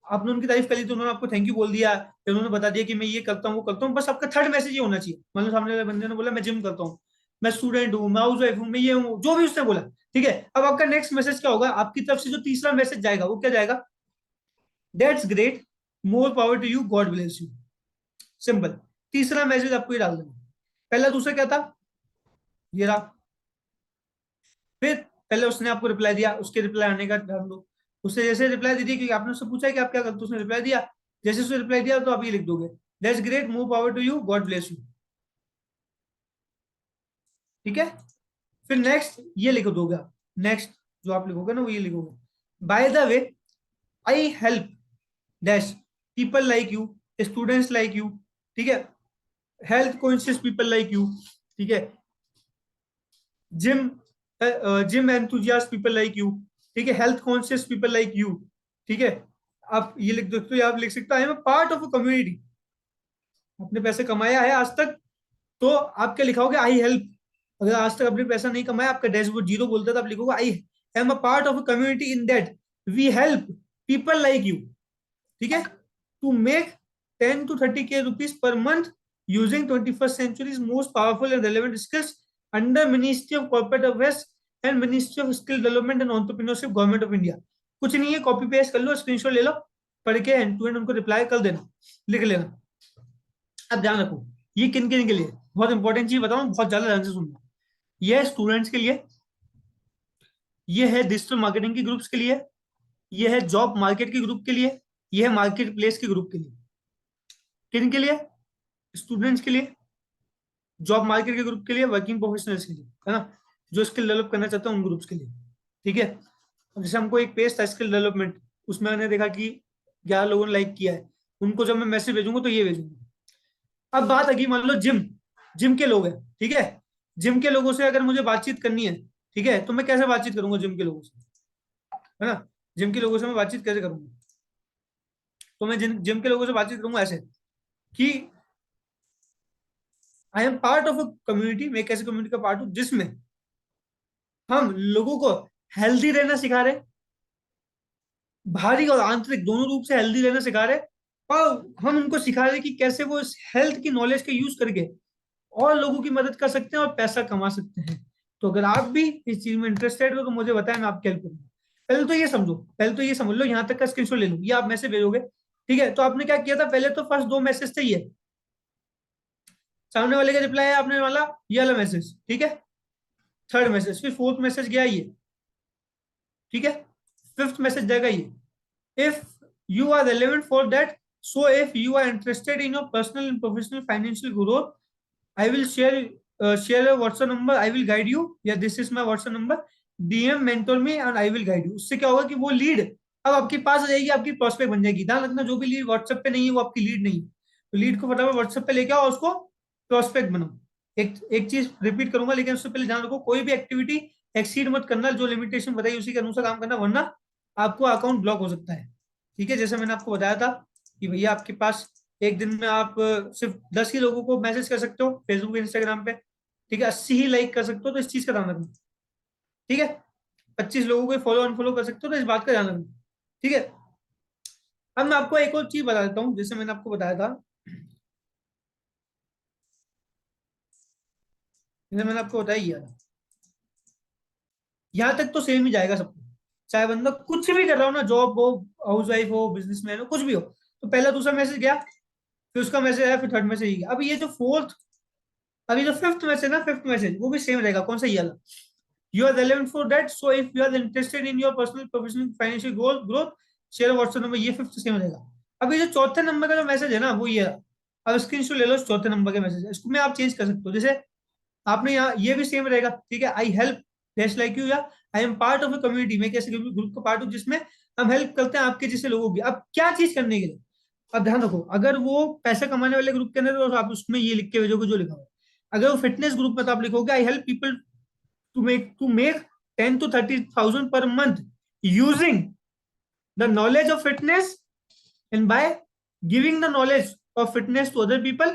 आपने उनकी तारीफ कर ली तो उन्होंने आपको थैंक यू बोल दिया, फिर उन्होंने बता दिया कि मैं ये करता हूँ वो करता हूँ, बस आपका थर्ड मैसेज ये होना चाहिए। मतलब सामने वाले बंदे ने बोला मैं जिम करता हूँ, मैं स्टूडेंट हूँ, मैं हाउस वाइफ हूँ, मैं ये हूँ, जो भी उसने बोला, ठीक है। अब आपका नेक्स्ट मैसेज क्या होगा, आपकी तरफ से जो तीसरा मैसेज जाएगा वो क्या जाएगा, that's great, more power to you, God bless you. Simple. तीसरा मैसेज आपको ये डाल देना। पहला दूसरा क्या था, ये रहा। फिर पहले उसने आपको रिप्लाई दिया, उसके रिप्लाई आने का ध्यान दो। उससे जैसे रिप्लाई दी थी, क्योंकि आपने उससे पूछा है कि आप क्या करते हो, उसने रिप्लाई दिया, जैसे उसने रिप्लाई दिया तो आप ये लिख दोगे, that's great, more power to you, God bless you. ठीक है। फिर नेक्स्ट ये लिख दोगे आप, नेक्स्ट जो आप लिखोगे ना वो ये लिखोगे, by the way, I help dash people like you, students like you, ठीक है, health conscious people like you, ठीक है, gym gym enthusiast people like you, ठीक है, health conscious people like you, ठीक है। आप ये लिख दोस्तों, आप लिख सकते हो, आई am part of a community. आपने पैसे कमाया है आज तक, तो आप क्या लिखाओगे, आई हेल्प। अगर आज तक आपने पैसा नहीं कमाया, आपका डैशबोर्ड जीरो बोलता है, तो आप लिखोगे I am a part of a community in that we help people like you, ठीक है, to make 10 to 30 K rupees per month using 21st century's most powerful and relevant skills under Ministry of Corporate Affairs and Ministry of Skill Development and Entrepreneurship, Government of India। कुछ नहीं है, copy paste कर लो, screenshot ले लो, पढ़ के and to and उनको reply कर देना, लिख लेना। अब ध्यान रखो, ये किन किन के लिए, बहुत इंपॉर्टेंट चीज बताऊं, बहुत ज्यादा ध्यान से सुनना। ये है स्टूडेंट्स के लिए, ये है डिजिटल मार्केटिंग के ग्रुप्स के लिए, ये है जॉब मार्केट के ग्रुप के लिए, ये है मार्केट प्लेस के ग्रुप के लिए। किन के लिए, स्टूडेंट्स के लिए, जॉब मार्केट के ग्रुप के लिए, वर्किंग प्रोफेशनल्स के लिए, है ना, जो स्किल डेवलप करना चाहते हैं उन ग्रुप्स के लिए। ठीक है। अब जैसे हमको एक पेज था स्किल डेवलपमेंट, उसमें मैंने देखा कि 11 लोगों ने लाइक किया है, उनको जब मैं मैसेज भेजूंगा तो ये भेजूंगा। अब बात अगी, मान लो जिम, जिम के लोग हैं, ठीक है, जिम के लोगों से अगर मुझे बातचीत करनी है, ठीक है, तो मैं कैसे बातचीत करूंगा जिम के लोगों से, है ना, जिम के लोगों से मैं बातचीत कैसे करूंगा, तो मैं जिम के लोगों से बातचीत करूंगा ऐसे कि आई am part of a community, मैं एक ऐसी कम्युनिटी का पार्ट हूं जिसमें हम लोगों को हेल्दी रहना सिखा रहे, बाहरी और आंतरिक दोनों रूप से हेल्दी रहना सिखा रहे, और हम उनको सिखा रहे कि कैसे वो इस हेल्थ की नॉलेज का यूज करके और लोगों की मदद कर सकते हैं और पैसा कमा सकते हैं। तो अगर आप भी इस चीज में इंटरेस्टेड हो तो मुझे बताएं, मैं आपकी हेल्प करूंगा। पहले तो ये समझो, पहले तो ये समझ लो, यहाँ तक का स्क्रीनशॉट ले लो, ये आप मैसेज भेजोगे, ठीक है। तो आपने क्या किया था, पहले तो फर्स्ट 2 मैसेज थे, ये सामने वाले का रिप्लाई है आपने वाला, ये वाला मैसेज, ठीक है, थर्ड मैसेज, फिर फोर्थ मैसेज गया ये, ठीक है, फिफ्थ मैसेज जाएगा ये, if you are relevant for that, so if you are interested in your personal and professional financial growth, I will share your WhatsApp number, I will guide you, या this is my WhatsApp number, DM mentor me and I will guide you. उससे क्या होगा कि वो lead अब आपके पास आ जाएगी, आपकी प्रोस्पेक्ट बन जाएगी। ध्यान रखना, जो भी लीड व्हाट्सएप पे नहीं है वो आपकी लीड नहीं है, तो लीड को फटाफट व्हाट्सएप पे लेके आओ, उसको प्रोस्पेक्ट बनाओ। एक एक चीज रिपीट करूंगा, लेकिन उससे पहले ध्यान रखो, कोई भी एक्टिविटी एक्सीड मत करना, जो लिमिटेशन बताई उसी के अनुसार काम करना, वरना आपको अकाउंट ब्लॉक हो सकता है। ठीक है, जैसे मैंने आपको बताया था कि भैया आपके पास एक दिन में आप सिर्फ 10 ही लोगों को मैसेज कर सकते हो फेसबुक इंस्टाग्राम पे, ठीक है, 80 ही लाइक कर सकते हो, तो इस चीज का ध्यान रखना। ठीक है, 25 लोगों को फॉलो अनफॉलो कर सकते हो, तो इस बात का ध्यान रखना। ठीक है। अब मैं आपको एक और चीज बता देता हूँ, जैसे मैंने आपको बताया था, जैसे मैंने आपको बताया, यहाँ तक तो सेम ही जाएगा सबको, चाहे बंदा कुछ भी कर रहा हो ना, जॉब हो, हाउस वाइफ हो, बिजनेसमैन हो, कुछ भी हो, तो पहला दूसरा मैसेज गया, फिर उसका मैसेज आया, फिर थर्ड मैसेज गया। अब ये जो फोर्थ, अभी जो फिफ्थ मैसेज ना, फिफ्थ मैसेज वो भी सेम रहेगा। कौन सा, ये वाला, you are relevant for that, so if you are interested in your personal professional financial growth, share WhatsApp number, ये फिफ्थ सेम रहेगा। अब ये जो चौथे नंबर का जो मैसेज है ना, वो ये रहा। अब स्क्रीनशॉट ले लो इस चौथे नंबर के मैसेज, इसको में आप चेंज कर सकते हो, जैसे आपने यहाँ ये भी सेम रहेगा, ठीक है, I help dash like you, या I am part of a community, मैं कैसे ग्रुप का पार्ट हूँ जिसमें हम हेल्प करते हैं आपके जैसे लोगों की। अब क्या चीज करने के लिए, अब ध्यान रखो, अगर वो पैसे कमाने वाले ग्रुप के अंदर, तो आप उसमें ये लिख के भेजोगे जो लिखा हुआ है। अगर वो फिटनेस ग्रुप में तो आप लिखोगे I help people to make 10 to 30,000 per month using the knowledge of fitness and by giving the knowledge of fitness to other people.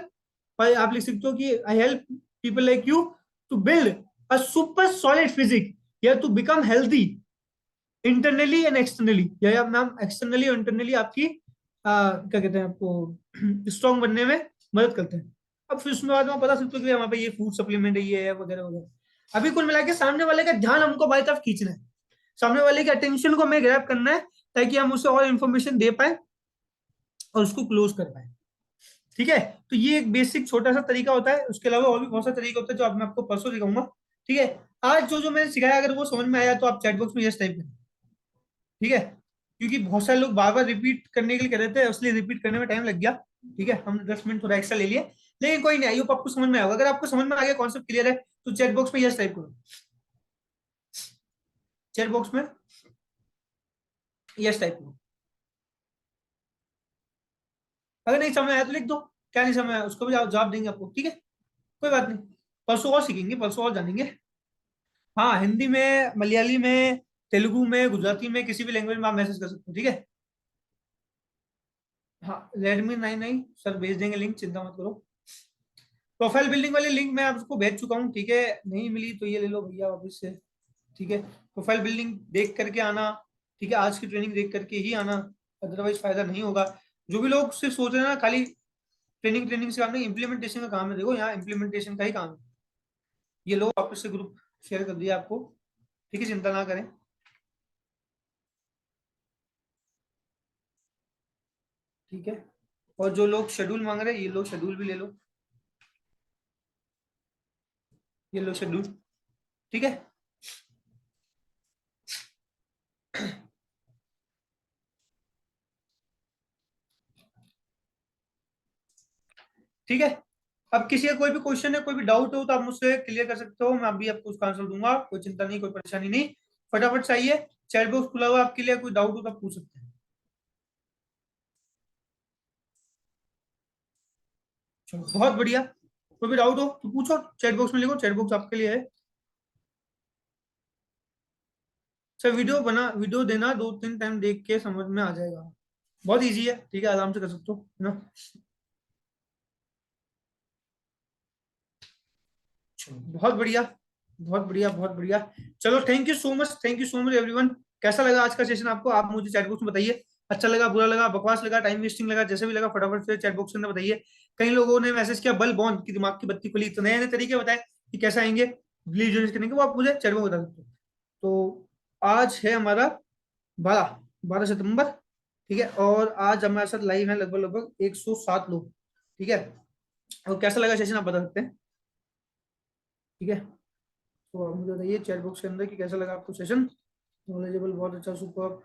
और आप लिख सकते हो कि I help people like you to build a super solid physique या to become healthy internally and externally, या ma'am externally और internally आपकी क्या कहते हैं आपको स्ट्रॉन्ग बनने में मदद करते हैं। अब फिर उसमें बाद में पता सकते हो कि हमारे पे ये फूड सप्लीमेंट है, ये है वगैरह वगैरह। अभी कुल मिला के सामने वाले का ध्यान हमको हमारी तरफ खींचना है, सामने वाले की अटेंशन को हमें ग्रैब करना है ताकि हम उसे और इन्फॉर्मेशन दे पाए और उसको क्लोज कर पाए। ठीक है, तो ये एक बेसिक छोटा सा तरीका होता है, उसके अलावा और भी बहुत सारे तरीके होते हैं जो अब मैं आपको परसों दिखाऊंगा। ठीक है, आज जो जो मैंने सिखाया अगर वो समझ में आया तो आप चैट बॉक्स में यस टाइप करें। ठीक है, क्योंकि बहुत सारे लोग बार बार रिपीट करने के लिए कह रहे थे, इसलिए रिपीट करने में टाइम लग गया। ठीक है, हमने 10 मिनट थोड़ा एक्स्ट्रा ले लिया, लेकिन कोई नहीं, आई होप आपको समझ में आएगा। अगर आपको समझ में आ गया, कॉन्सेप्ट क्लियर है, तो चैट बॉक्स में यस टाइप करो, चैट बॉक्स में यस टाइप करो। अगर नहीं समझ आया तो लिख दो, क्या नहीं समझ आया उसको भी जवाब देंगे आपको। ठीक है, कोई बात नहीं, परसों और सीखेंगे, परसों और जानेंगे। हाँ, हिंदी में, मलयाली में, तेलुगु में, गुजराती में, किसी भी लैंग्वेज में आप मैसेज कर सकते हो। ठीक है, हाँ, Redmi 9 सर भेज देंगे लिंक, चिंता मत करो। प्रोफाइल बिल्डिंग वाली लिंक मैं आपको भेज चुका हूँ। ठीक है, नहीं मिली तो ये ले लो भैया वापस से। ठीक है, प्रोफाइल बिल्डिंग देख करके आना। ठीक है, आज की ट्रेनिंग देख करके ही आना, अदरवाइज फायदा नहीं होगा। जो भी लोग सिर्फ सोच रहे हैं ना खाली ट्रेनिंग ट्रेनिंग से काम नहीं, इम्प्लीमेंटेशन का काम है। देखो यहाँ इम्प्लीमेंटेशन का ही काम है। ये लोग वापस से ग्रुप शेयर कर दिया आपको। ठीक है, चिंता ना करें। ठीक है, और जो लोग शेड्यूल मांग रहे हैं ये लोग शेड्यूल भी ले लो, ये लो शेड्यूल। ठीक है, ठीक है। अब किसी का कोई भी क्वेश्चन है, कोई भी डाउट हो तो आप मुझसे क्लियर कर सकते हो, मैं अभी आपको उसका आंसर दूंगा, कोई चिंता नहीं, कोई परेशानी नहीं। फटाफट से आइए, चैट बॉक्स खुला हुआ आपके लिए, कोई डाउट हो तो आप पूछ सकते हैं। चलो बहुत बढ़िया, कोई भी डाउट हो तो पूछो, चैट बॉक्स में लिखो, चैट बॉक्स आपके लिए है। सर वीडियो देना, 2-3 टाइम देख के समझ में आ जाएगा, बहुत इजी है। ठीक है, आराम से कर सकते हो, है ना। चलो बहुत बढ़िया, बहुत बढ़िया, बहुत बढ़िया। चलो thank you so much, thank you so much everyone. कैसा लगा आज का सेशन आपको, आप मुझे चैट बॉक्स में बताइए। अच्छा लगा, बुरा लगा, बकवास लगा, टाइम वेस्टिंग लगा, जैसे भी लगा फटाफट से चैट बॉक्स के अंदर बताइए। कई लोगों ने मैसेज किया बल बॉन्ड की दिमाग की बत्ती खुली, तो नए नए तरीके बताए कि कैसे आएंगे लीड जनरेट करने के, वो आप मुझे चैट बॉक्स बता सकते हो। तो आज है हमारा 12 सितंबर। ठीक है, और आज हमारे साथ लाइव है लगभग लगभग 107 लोग। ठीक है, और कैसा लगा सेशन आप बता सकते हैं। ठीक है, तो आप मुझे बताइए चैट बॉक्स के अंदर कि कैसा लगा आपको सेशन। नॉलेजेबल, बहुत अच्छा, सुपर,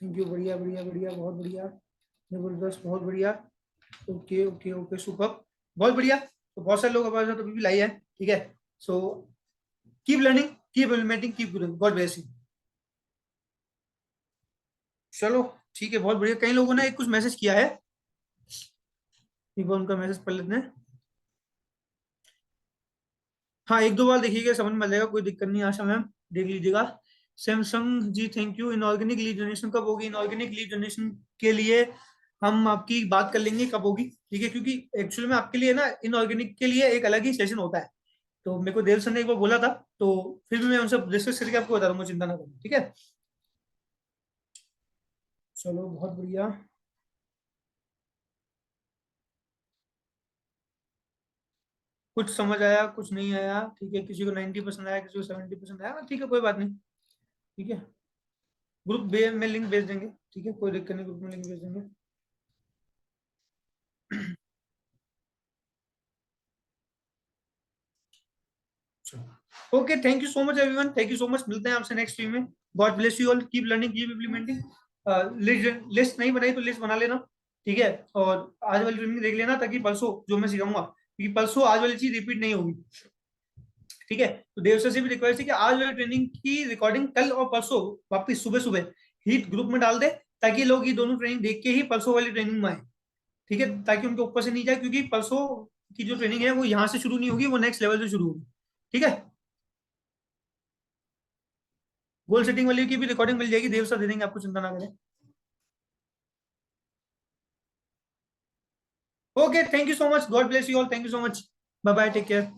थैंक यू, बढ़िया बढ़िया बढ़िया, बहुत बढ़िया, जबरदस्त, बहुत बढ़िया, ओके ओके ओके, सुपर, बहुत बढ़िया। तो बहुत सारे लोग हमारे साथ अभी भी लाई है। ठीक है, so keep learning, keep implementing, keep growing, God bless you. चलो ठीक है, बहुत बढ़िया। कई लोगों ने एक कुछ मैसेज किया है, एक बार उनका मैसेज पढ़ लेते हैं। हाँ, एक दो बार देखिएगा, समझ में आ जाएगा, कोई दिक्कत नहीं, आशा मैम देख लीजिएगा। Samsung ji thank you. Inorganic lead generation कब होगी? इनऑर्गेनिक लीड जनरेशन के लिए हम आपकी बात कर लेंगे कब होगी। ठीक है, क्योंकि एक्चुअली में आपके लिए ना इनऑर्गेनिक के लिए एक अलग ही सेशन होता है, तो मेरे को देव सर ने एक बार बोला था, तो फिर भी मैं उनसे डिस्कस करके आपको बता दूंगा, चिंता ना करें। ठीक है, चलो बहुत बढ़िया। कुछ समझ आया, कुछ नहीं आया, ठीक है, किसी को 90% आया, किसी को 70% आया, ठीक है, कोई बात नहीं। ठीक है, में लिंक भेज देंगे। ठीक है, कोई दिक्कत नहीं, ग्रुप में लिंक भेज देंगे। Okay, thank you so much everyone, thank you so much, मिलते हैं आपसे नेक्स्ट स्ट्रीम में। God bless you all, keep learning, keep implementing. List नहीं बनाई तो लिस्ट बना लेना। ठीक है, और आज वाली ट्रेनिंग देख लेना ताकि परसों जो मैं सिखाऊंगा, क्योंकि परसों आज वाली चीज रिपीट नहीं होगी। ठीक है, तो देव सर से भी रिक्वेस्ट है कि आज वाली ट्रेनिंग की रिकॉर्डिंग कल और परसों वापिस सुबह सुबह हीट ग्रुप में डाल दे, ताकि लोग ये दोनों ट्रेनिंग देख के ही परसों वाली ट्रेनिंग में आए। ठीक है, ताकि उनके ऊपर से नहीं जाए, क्योंकि परसों की जो ट्रेनिंग है वो यहाँ से शुरू नहीं होगी, वो नेक्स्ट लेवल से शुरू होगी। ठीक है, गोल सेटिंग वाली की भी रिकॉर्डिंग मिल जाएगी, देव सर दे देंगे आपको, चिंता ना करें। Okay, thank you so much, God bless you all, thank you so much, bye bye, take care.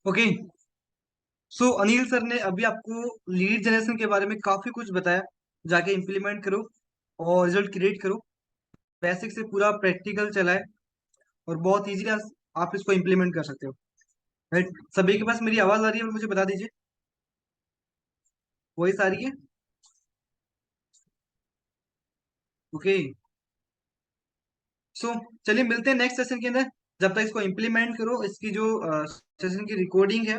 Okay. So Anil sir ने अभी आपको लीड जनरेशन के बारे में काफी कुछ बताया, जाके इम्प्लीमेंट करो और रिजल्ट क्रिएट करो। बेसिक से पूरा प्रैक्टिकल चलाए और बहुत इजीली आप इसको इम्प्लीमेंट कर सकते हो। राइट, सभी के पास मेरी आवाज आ रही है, मुझे बता दीजिए। वॉइस आ रही है? ओके। सो चलिए मिलते हैं नेक्स्ट सेशन के अंदर। जब तक इसको इम्प्लीमेंट करो, इसकी जो सेशन की रिकॉर्डिंग है,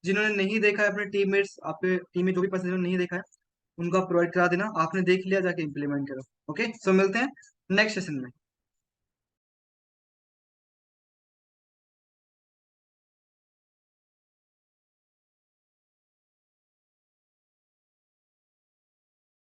जिन्होंने नहीं देखा है अपने टीममेट्स, आपके टीम में जो भी पर्सन जिन्होंने नहीं देखा है, उनका प्रोवाइड करा देना। आपने देख लिया, जाके इम्प्लीमेंट करो। ओके, सो मिलते हैं नेक्स्ट सेशन में।